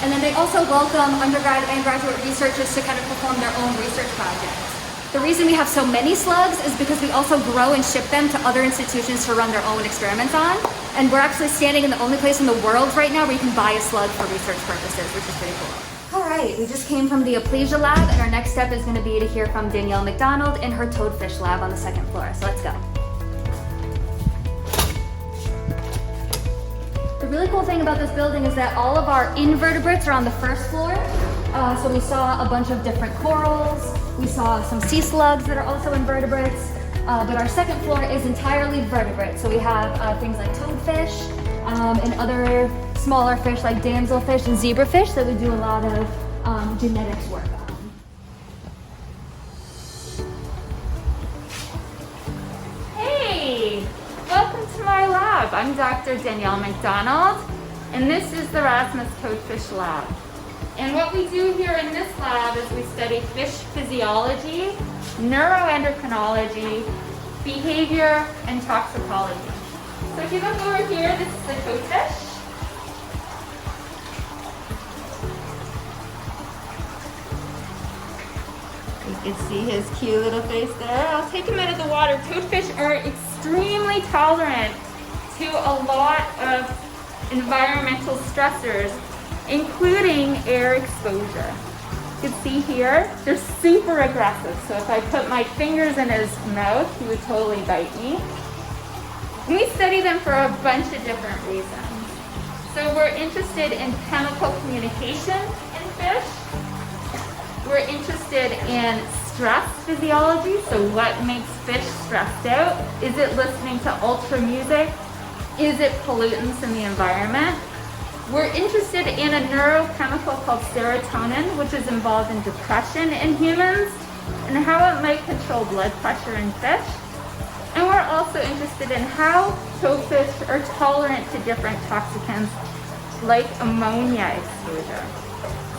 And then they also welcome undergrad and graduate researchers to kind of perform their own research projects. The reason we have so many slugs is because we also grow and ship them to other institutions to run their own experiments on. And we're actually standing in the only place in the world right now where you can buy a slug for research purposes, which is pretty cool. All right, we just came from the Aplysia Lab, and our next step is going to be to hear from Danielle McDonald in her Toadfish Lab on the second floor. So let's go. The really cool thing about this building is that all of our invertebrates are on the first floor. So we saw a bunch of different corals. We saw some sea slugs that are also invertebrates. But our second floor is entirely vertebrate. So we have things like toadfish and other smaller fish like damselfish and zebrafish that we do a lot of genetics work on. Hey, welcome to my lab. I'm Dr. Danielle McDonald, and this is the Rasmus Toadfish Lab. And what we do here in this lab is we study fish physiology, neuroendocrinology, behavior, and toxicology. So if you look over here, this is the toadfish. You can see his cute little face there. I'll take him out of the water. Toadfish are extremely tolerant to a lot of environmental stressors, including air exposure. You can see here, they're super aggressive. So if I put my fingers in his mouth, he would totally bite me. And we study them for a bunch of different reasons. So we're interested in chemical communication in fish. We're interested in stress physiology, so what makes fish stressed out? Is it listening to ultra music? Is it pollutants in the environment? We're interested in a neurochemical called serotonin, which is involved in depression in humans, and how it might control blood pressure in fish. And we're also interested in how toadfish are tolerant to different toxicants like ammonia exposure.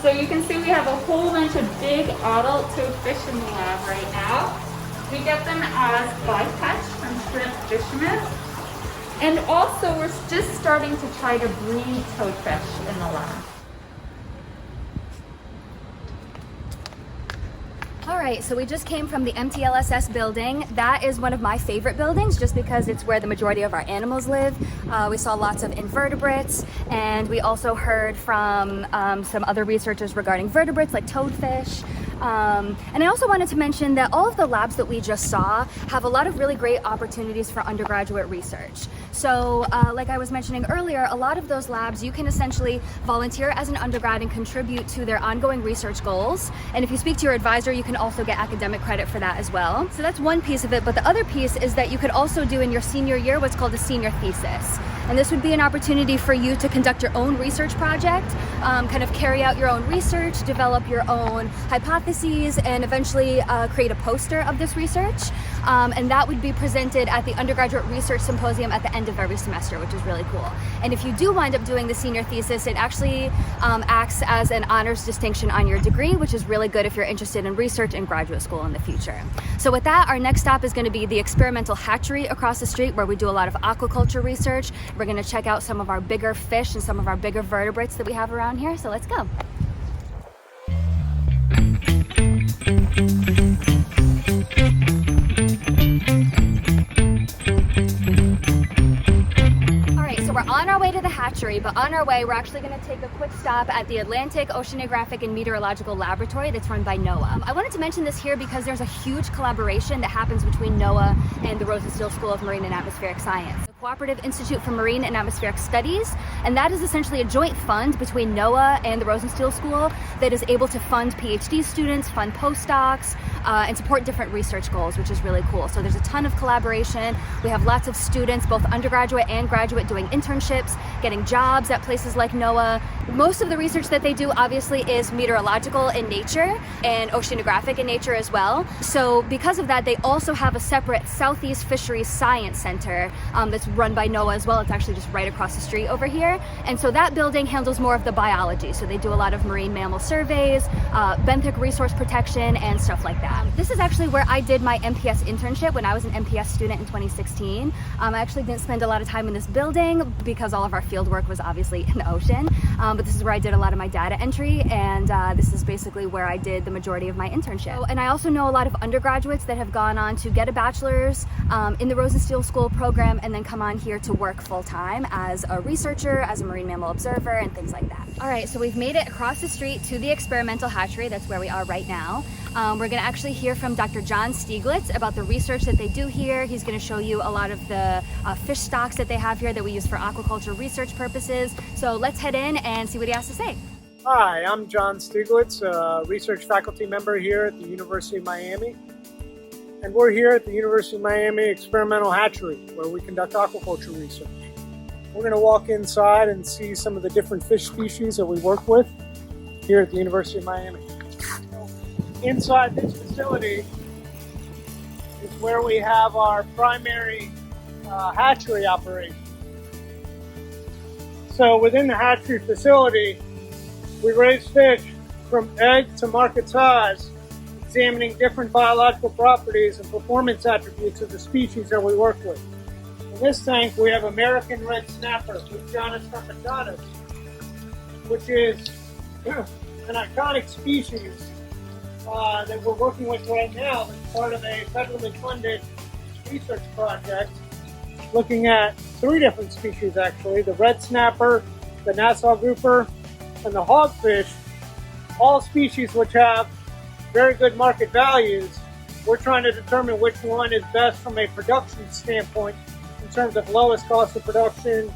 So you can see we have a whole bunch of big adult toadfish in the lab right now. We get them as bycatch from shrimp fishermen. And also we're just starting to try to breed toadfish in the lab. All right, so we just came from the MTLSS building. That is one of my favorite buildings just because it's where the majority of our animals live. We saw lots of invertebrates, and we also heard from some other researchers regarding vertebrates like toadfish. And I also wanted to mention that all of the labs that we just saw have a lot of really great opportunities for undergraduate research. So like I was mentioning earlier, a lot of those labs you can essentially volunteer as an undergrad and contribute to their ongoing research goals. And if you speak to your advisor, you can also get academic credit for that as well. So that's one piece of it, but the other piece is that you could also do in your senior year what's called a senior thesis. And this would be an opportunity for you to conduct your own research project, kind of carry out your own research, develop your own hypotheses, and eventually create a poster of this research. and that would be presented at the Undergraduate Research Symposium at the end of every semester, which is really cool. And if you do wind up doing the senior thesis, it actually acts as an honors distinction on your degree, which is really good if you're interested in research and graduate school in the future. So with that, our next stop is going to be the experimental hatchery across the street, where we do a lot of aquaculture research. We're going to check out some of our bigger fish and some of our bigger vertebrates that we have around here. So let's go. We're on our way to the hatchery, but on our way we're actually going to take a quick stop at the Atlantic Oceanographic and Meteorological Laboratory that's run by NOAA. I wanted to mention this here because there's a huge collaboration that happens between NOAA and the Rosenstiel School of Marine and Atmospheric Science. The Cooperative Institute for Marine and Atmospheric Studies, and that is essentially a joint fund between NOAA and the Rosenstiel School that is able to fund PhD students, fund postdocs, and support different research goals, which is really cool. So there's a ton of collaboration. We have lots of students, both undergraduate and graduate, doing internships, getting jobs at places like NOAA. Most of the research that they do obviously is meteorological in nature and oceanographic in nature as well. So because of that, they also have a separate Southeast Fisheries Science Center that's run by NOAA as well. It's actually just right across the street over here. And so that building handles more of the biology. So they do a lot of marine mammal surveys, benthic resource protection, and stuff like that. This is actually where I did my MPS internship when I was an MPS student in 2016. I actually didn't spend a lot of time in this building because all of our field work was obviously in the ocean. But this is where I did a lot of my data entry, and this is basically where I did the majority of my internship. And I also know a lot of undergraduates that have gone on to get a bachelor's in the Rosenstiel School program and then come on here to work full-time as a researcher, as a marine mammal observer, and things like that. All right, so we've made it across the street to the experimental hatchery. That's where we are right now. We're going to actually hear from Dr. John Stieglitz about the research that they do here. He's going to show you a lot of the fish stocks that they have here that we use for aquaculture research purposes. So let's head in and see what he has to say. Hi, I'm John Stieglitz, a research faculty member here at the University of Miami. And we're here at the University of Miami Experimental Hatchery, where we conduct aquaculture research. We're going to walk inside and see some of the different fish species that we work with here at the University of Miami. Inside this facility is where we have our primary hatchery operation. So within the hatchery facility, we raise fish from egg to market size, examining different biological properties and performance attributes of the species that we work with. In this tank, we have American red snapper, Lucianus carpentatus, which is an iconic species that we're working with right now as part of a federally funded research project looking at 3 different species actually, the red snapper, the Nassau grouper, and the hogfish, all species which have very good market values. We're trying to determine which one is best from a production standpoint in terms of lowest cost of production,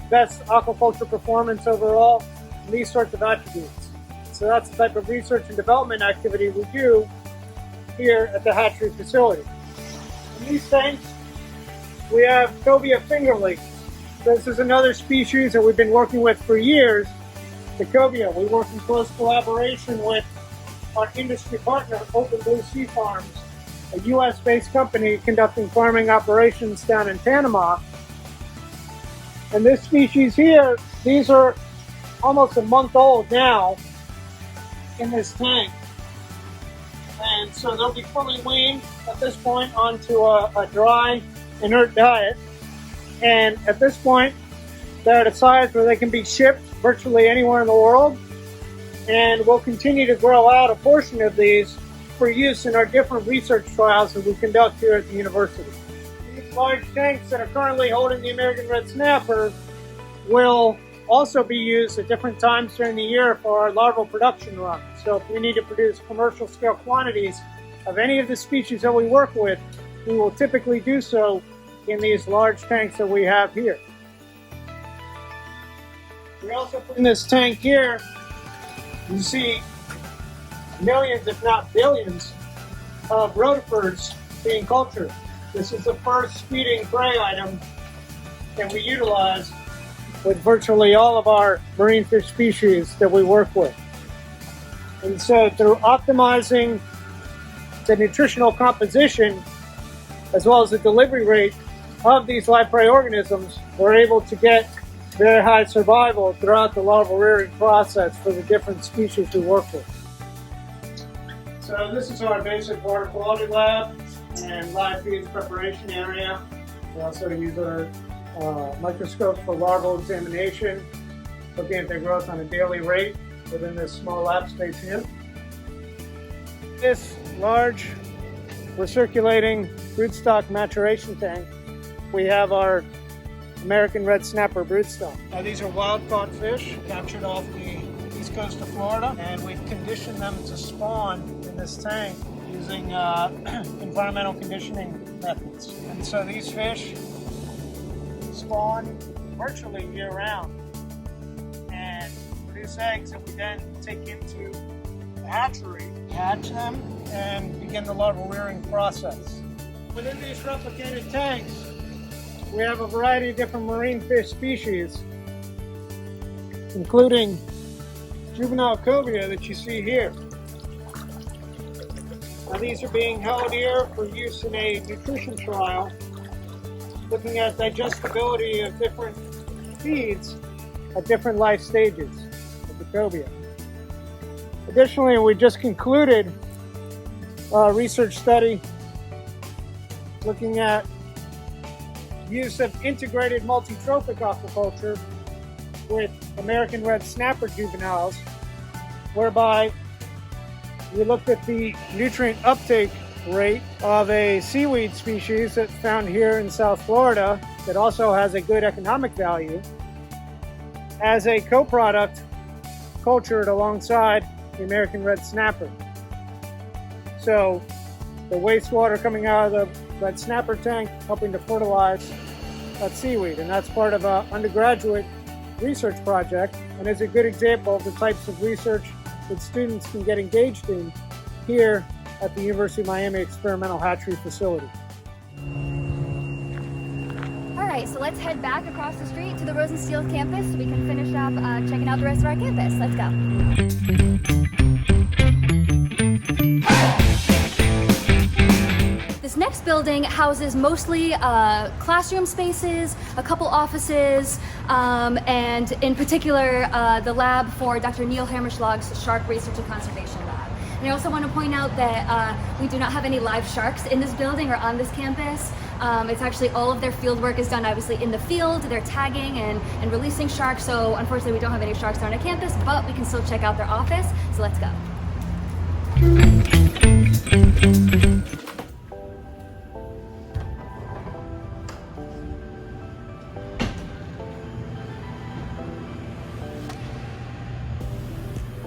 best aquaculture performance overall, and these sorts of attributes. So that's the type of research and development activity we do here at the hatchery facility. In these tanks, we have Cobia fingerling. This is another species that we've been working with for years, the cobia. We work in close collaboration with our industry partner, Open Blue Sea Farms, a U.S.-based company conducting farming operations down in Panama. And this species here, these are almost a month old now in this tank. And so they'll be fully weaned at this point onto a dry, inert diet. And at this point, they're at a size where they can be shipped virtually anywhere in the world. And we'll continue to grow out a portion of these for use in our different research trials that we conduct here at the university. These large tanks that are currently holding the American red snapper will also be used at different times during the year for our larval production runs. So if we need to produce commercial scale quantities of any of the species that we work with, we will typically do so in these large tanks that we have here. We also put in this tank here, you see millions, if not billions, of rotifers being cultured. This is the first feeding prey item that we utilize with virtually all of our marine fish species that we work with. And so through optimizing the nutritional composition as well as the delivery rate of these live prey organisms, we're able to get very high survival throughout the larval rearing process for the different species we work with. So this is our basic water quality lab and live feeds preparation area. We also use our microscopes for larval examination, looking at their growth on a daily rate within this small lab space here. This large recirculating broodstock maturation tank, we have our American red snapper broodstock. Now these are wild-caught fish captured off the east coast of Florida, and we've conditioned them to spawn in this tank using environmental conditioning methods. And so these fish spawn virtually year-round and produce eggs that we then take into the hatchery, hatch them, and begin the larval rearing process. Within these replicated tanks, we have a variety of different marine fish species, including juvenile cobia that you see here. Now these are being held here for use in a nutrition trial, looking at digestibility of different feeds at different life stages of the cobia. Additionally, we just concluded a research study looking at use of integrated multi-trophic aquaculture with American red snapper juveniles, whereby we looked at the nutrient uptake rate of a seaweed species that's found here in South Florida that also has a good economic value as a co-product cultured alongside the American red snapper. So the wastewater coming out of the red snapper tank helping to fertilize that seaweed, and that's part of an undergraduate research project and is a good example of the types of research that students can get engaged in here at the University of Miami Experimental Hatchery Facility. All right, so let's head back across the street to the Rosenstiel campus so we can finish up checking out the rest of our campus. Let's go. This next building houses mostly classroom spaces, a couple offices, and in particular the lab for Dr. Neil Hammerschlag's Shark Research and Conservation Lab. And I also want to point out that we do not have any live sharks in this building or on this campus. It's actually all of their field work is done obviously in the field. They're tagging and releasing sharks, so unfortunately we don't have any sharks on our campus, but we can still check out their office, so let's go.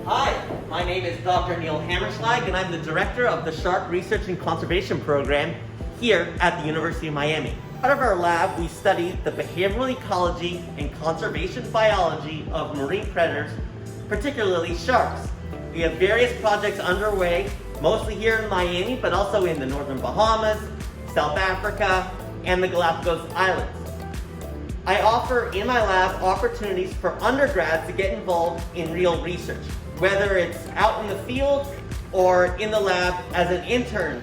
Hi, my name is Dr. Neil Hammerschlag, and I'm the director of the Shark Research and Conservation Program here at the University of Miami. Part of our lab, we study the behavioral ecology and conservation biology of marine predators, particularly sharks. We have various projects underway, mostly here in Miami, but also in the northern Bahamas, South Africa, and the Galapagos Islands. I offer in my lab opportunities for undergrads to get involved in real research, whether it's out in the field or in the lab as an intern.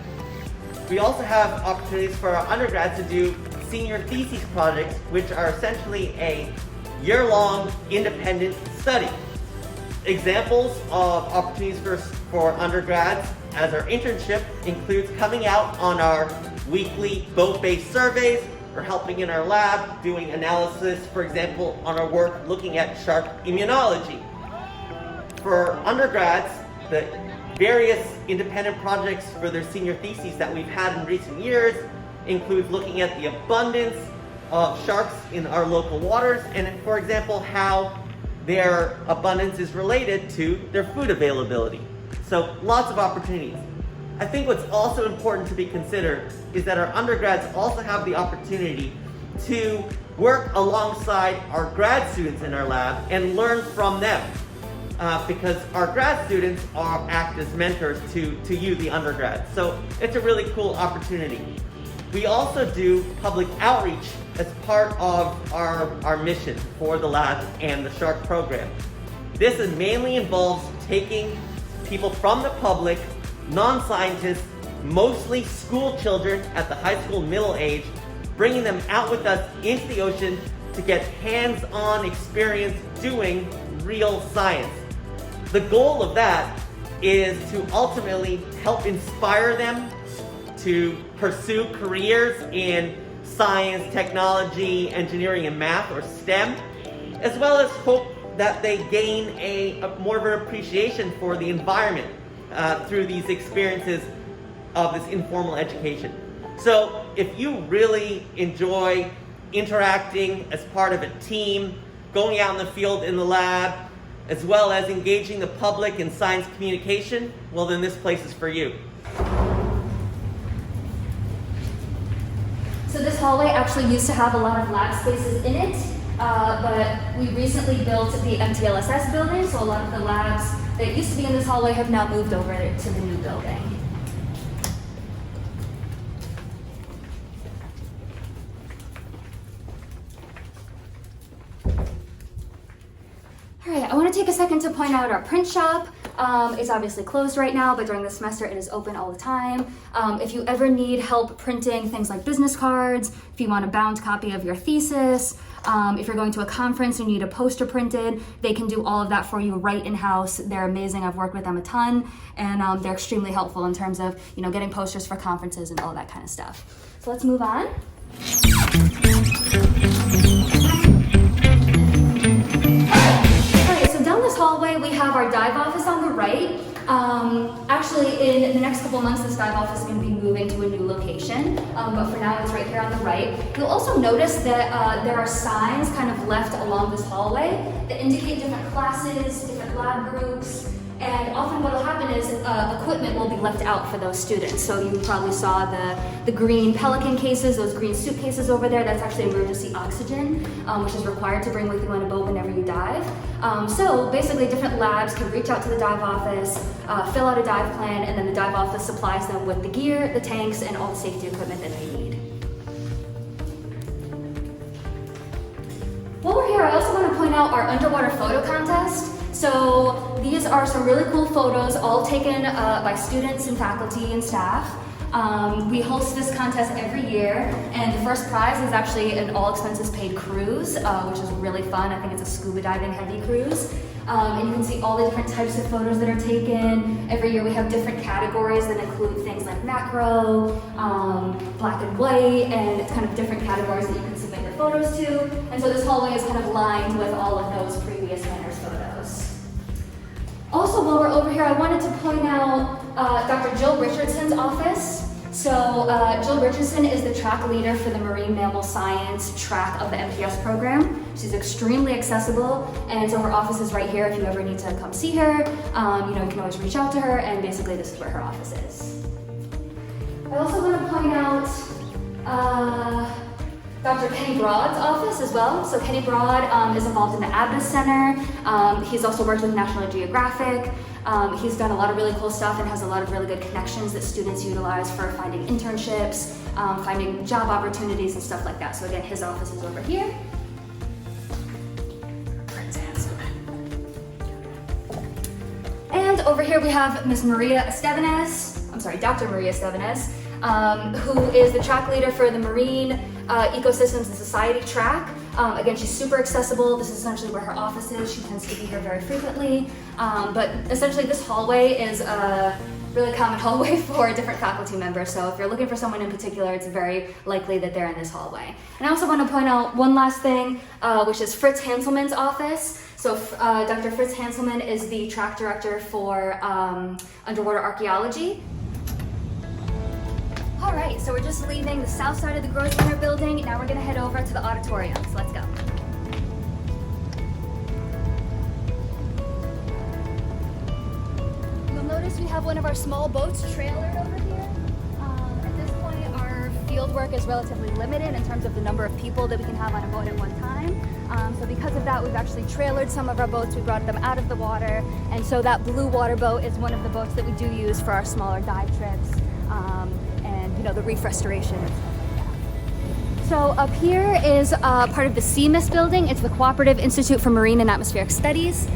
We also have opportunities for our undergrads to do senior thesis projects, which are essentially a year-long independent study. Examples of opportunities for undergrads as our internship includes coming out on our weekly boat-based surveys, or helping in our lab doing analysis, for example, on our work looking at shark immunology. For undergrads, the various independent projects for their senior theses that we've had in recent years include looking at the abundance of sharks in our local waters and, for example, how their abundance is related to their food availability. So lots of opportunities. I think what's also important to be considered is that our undergrads also have the opportunity to work alongside our grad students in our lab and learn from them. Because our grad students act as mentors to you, the undergrads. So it's a really cool opportunity. We also do public outreach as part of our mission for the lab and the shark program. This mainly involves taking people from the public, non-scientists, mostly school children at the high school middle age, bringing them out with us into the ocean to get hands-on experience doing real science. The goal of that is to ultimately help inspire them to pursue careers in science, technology, engineering, and math, or STEM, as well as hope that they gain a more of an appreciation for the environment through these experiences of this informal education. So if you really enjoy interacting as part of a team, going out in the field in the lab, as well as engaging the public in science communication, well then this place is for you. So this hallway actually used to have a lot of lab spaces in it, but we recently built the MTLSS building, so a lot of the labs that used to be in this hallway have now moved over to the new building. All right, I want to take a second to point out our print shop. It's obviously closed right now, but during the semester it is open all the time. If you ever need help printing things like business cards, if you want a bound copy of your thesis, if you're going to a conference and you need a poster printed, they can do all of that for you right in-house. They're amazing. I've worked with them a ton, and they're extremely helpful in terms of, you know, getting posters for conferences and all that kind of stuff. So let's move on. Down this hallway, we have our dive office on the right. Actually, in the next couple months, this dive office is going to be moving to a new location, but for now, it's right here on the right. You'll also notice that there are signs kind of left along this hallway that indicate different classes, different lab groups, and often what will happen is equipment will be left out for those students. So you probably saw the green Pelican cases, those green suitcases over there. That's actually emergency oxygen, which is required to bring with you on a boat whenever you dive. So basically different labs can reach out to the dive office, fill out a dive plan, and then the dive office supplies them with the gear, the tanks, and all the safety equipment that they need. While we're here, I also want to point out our underwater photo contest. So these are some really cool photos, all taken by students and faculty and staff. We host this contest every year, and the first prize is actually an all expenses paid cruise, which is really fun. I think it's a scuba diving heavy cruise. And you can see all the different types of photos that are taken. Every year we have different categories that include things like macro, black and white, and it's kind of different categories that you can submit your photos to. And so this hallway is kind of lined with all of those previous winners' photos. Also, while we're over here, I wanted to point out Dr. Jill Richardson's office. So Jill Richardson is the track leader for the Marine Mammal Science track of the MPS program. She's extremely accessible, and so her office is right here if you ever need to come see her. You can always reach out to her, and basically this is where her office is. I also want to point out Dr. Kenny Broad's office as well. So Kenny Broad is involved in the ABBA Center. He's also worked with National Geographic. He's done a lot of really cool stuff and has a lot of really good connections that students utilize for finding internships, finding job opportunities and stuff like that. So again, his office is over here. And over here we have Miss Maria Estevanes, Dr. Maria Estevanes, who is the track leader for the Marine Ecosystems and Society track. Again, she's super accessible. This is essentially where her office is. She tends to be here very frequently. But essentially this hallway is a really common hallway for different faculty members. So if you're looking for someone in particular, it's very likely that they're in this hallway. And I also want to point out one last thing, which is Fritz Hanselman's office. So Dr. Fritz Hanselman is the track director for underwater archaeology. All right, so we're just leaving the south side of the Grosvenor building. Now we're gonna head over to the auditorium, so let's go. You'll notice we have one of our small boats trailered over here. At this point, our field work is relatively limited in terms of the number of people that we can have on a boat at one time. So because of that, we've actually trailered some of our boats. We brought them out of the water, and so that blue water boat is one of the boats that we do use for our smaller dive trips. The reef restoration. So up here is part of the CIMAS building. It's the Cooperative Institute for Marine and Atmospheric Studies.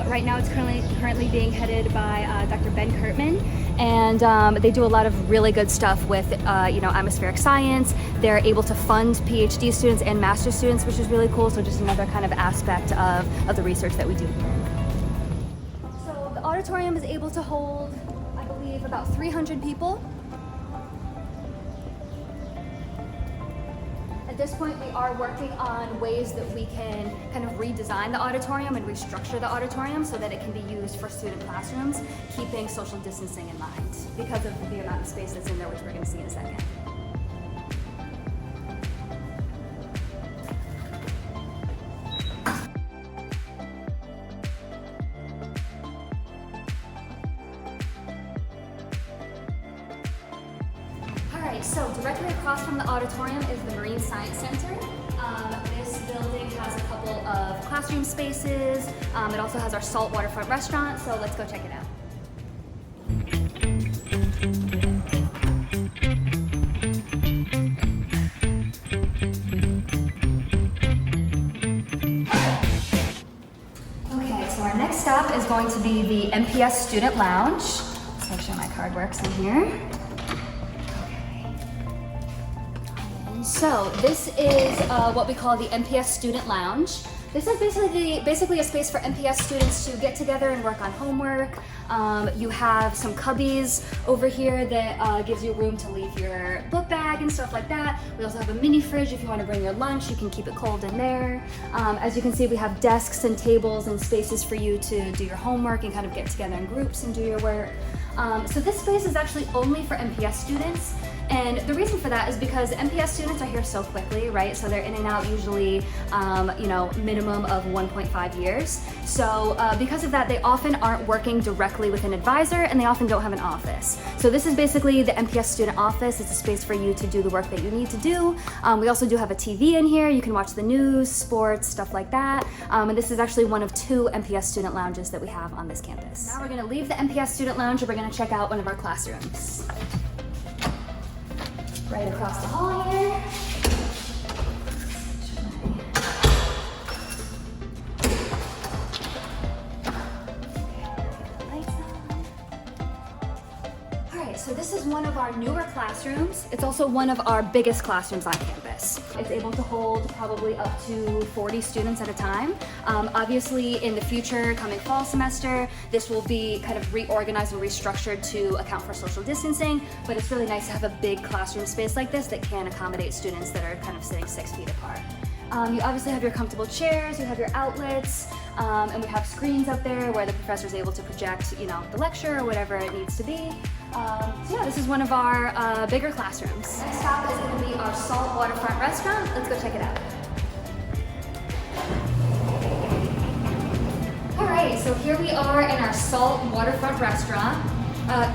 Right now it's currently being headed by Dr. Ben Kurtman, and they do a lot of really good stuff with atmospheric science. They're able to fund PhD students and master's students, which is really cool. So just another kind of aspect of the research that we do here. So the auditorium is able to hold, I believe, about 300 people. At this point, we are working on ways that we can kind of redesign the auditorium and restructure the auditorium so that it can be used for student classrooms, keeping social distancing in mind because of the amount of space that's in there, which we're going to see in a second. So directly across from the auditorium is the Marine Science Center. This building has a couple of classroom spaces. It also has our salt waterfront restaurant, so let's go check it out. Okay, so our next stop is going to be the MPS Student Lounge. Let's make sure my card works in here. So this is what we call the MPS Student Lounge. This is basically a space for MPS students to get together and work on homework. You have some cubbies over here that gives you room to leave your book bag and stuff like that. We also have a mini fridge if you want to bring your lunch. You can keep it cold in there. As you can see, we have desks and tables and spaces for you to do your homework and kind of get together in groups and do your work. So this space is actually only for MPS students. And the reason for that is because MPS students are here so quickly, right? So they're in and out usually, minimum of 1.5 years. So because of that, they often aren't working directly with an advisor, and they often don't have an office. So this is basically the MPS student office. It's a space for you to do the work that you need to do. We also do have a TV in here. You can watch the news, sports, stuff like that. And this is actually one of 2 MPS student lounges that we have on this campus. Now we're gonna leave the MPS student lounge and we're gonna check out one of our classrooms. Right across the hall here. Alright, so this is one of our newer classrooms. It's also one of our biggest classrooms on campus. It's able to hold probably up to 40 students at a time. Obviously, in the future, coming fall semester, this will be kind of reorganized and restructured to account for social distancing, but it's really nice to have a big classroom space like this that can accommodate students that are kind of sitting 6 feet apart. You obviously have your comfortable chairs, you have your outlets, and we have screens up there where the professor is able to project, the lecture or whatever it needs to be. So yeah, this is one of our bigger classrooms. Next stop is going to be our salt waterfront restaurant. Let's go check it out. Alright, so here we are in our salt waterfront restaurant.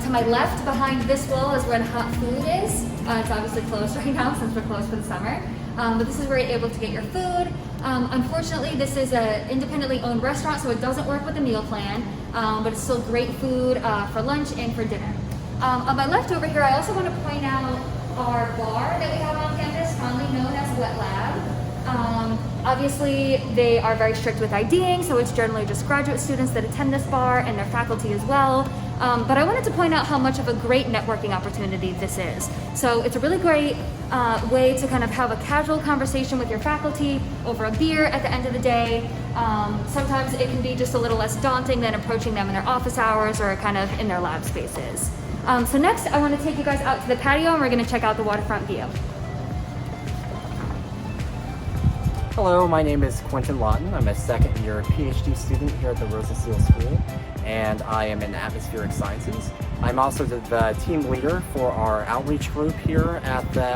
To my left, behind this wall, is where the hot food is. It's obviously closed right now since we're closed for the summer. But this is where you're able to get your food. Unfortunately, this is an independently owned restaurant, so it doesn't work with the meal plan, but it's still great food for lunch and for dinner. On my left over here, I also want to point out our bar that we have on campus, commonly known as Wet Lab. Obviously, they are very strict with IDing, so it's generally just graduate students that attend this bar and their faculty as well. But I wanted to point out how much of a great networking opportunity this is. So it's a really great way to kind of have a casual conversation with your faculty over a beer at the end of the day. Sometimes it can be just a little less daunting than approaching them in their office hours or kind of in their lab spaces. So next, I want to take you guys out to the patio and we're going to check out the waterfront view. Hello, my name is Quentin Lawton. I'm a second-year PhD student here at the Rosenstiel School, and I am in Atmospheric Sciences. I'm also the team leader for our outreach group here at the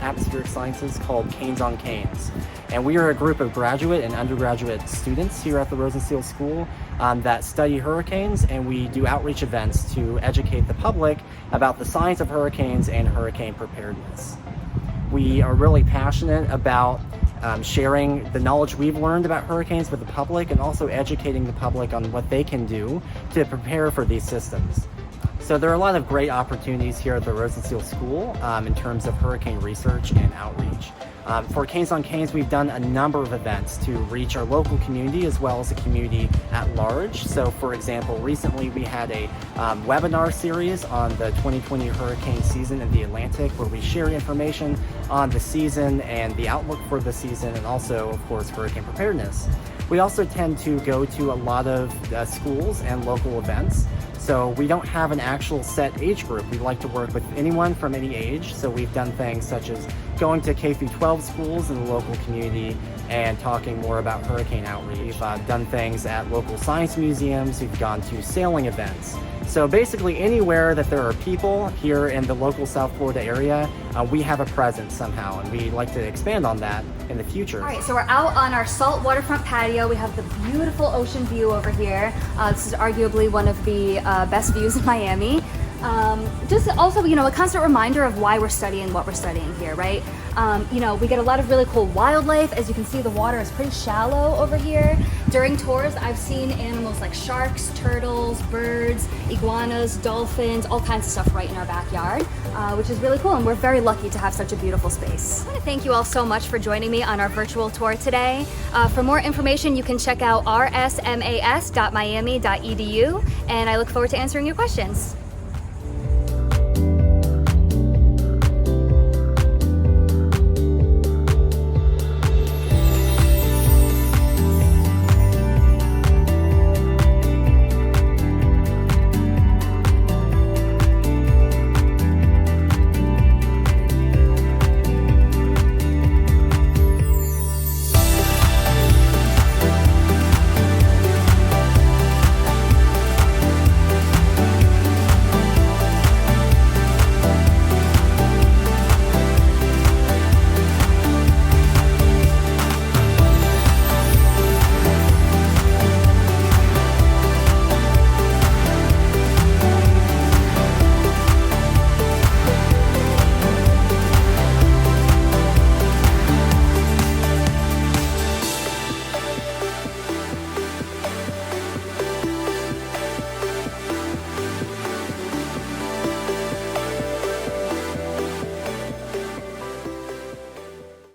Atmospheric Sciences called Canes on Canes. And we are a group of graduate and undergraduate students here at the Rosenstiel School that study hurricanes, and we do outreach events to educate the public about the science of hurricanes and hurricane preparedness. We are really passionate about sharing the knowledge we've learned about hurricanes with the public and also educating the public on what they can do to prepare for these systems. So there are a lot of great opportunities here at the Rosenstiel School in terms of hurricane research and outreach. For Canes on Canes, we've done a number of events to reach our local community as well as the community at large. So for example, recently we had a webinar series on the 2020 hurricane season in the Atlantic, where we share information on the season and the outlook for the season, and also, of course, hurricane preparedness. We also tend to go to a lot of schools and local events. So we don't have an actual set age group. We like to work with anyone from any age. So we've done things such as going to K-12 schools in the local community and talking more about hurricane outreach. We've done things at local science museums. We've gone to sailing events. So basically anywhere that there are people here in the local South Florida area, we have a presence somehow, and we'd like to expand on that in the future. All right, so we're out on our salt waterfront patio. We have the beautiful ocean view over here. This is arguably one of the best views in Miami. Just also, a constant reminder of why we're studying what we're studying here, right? We get a lot of really cool wildlife. As you can see, the water is pretty shallow over here. During tours, I've seen animals like sharks, turtles, birds, iguanas, dolphins, all kinds of stuff right in our backyard, which is really cool, and we're very lucky to have such a beautiful space. I want to thank you all so much for joining me on our virtual tour today. For more information, you can check out rsmas.miami.edu, and I look forward to answering your questions.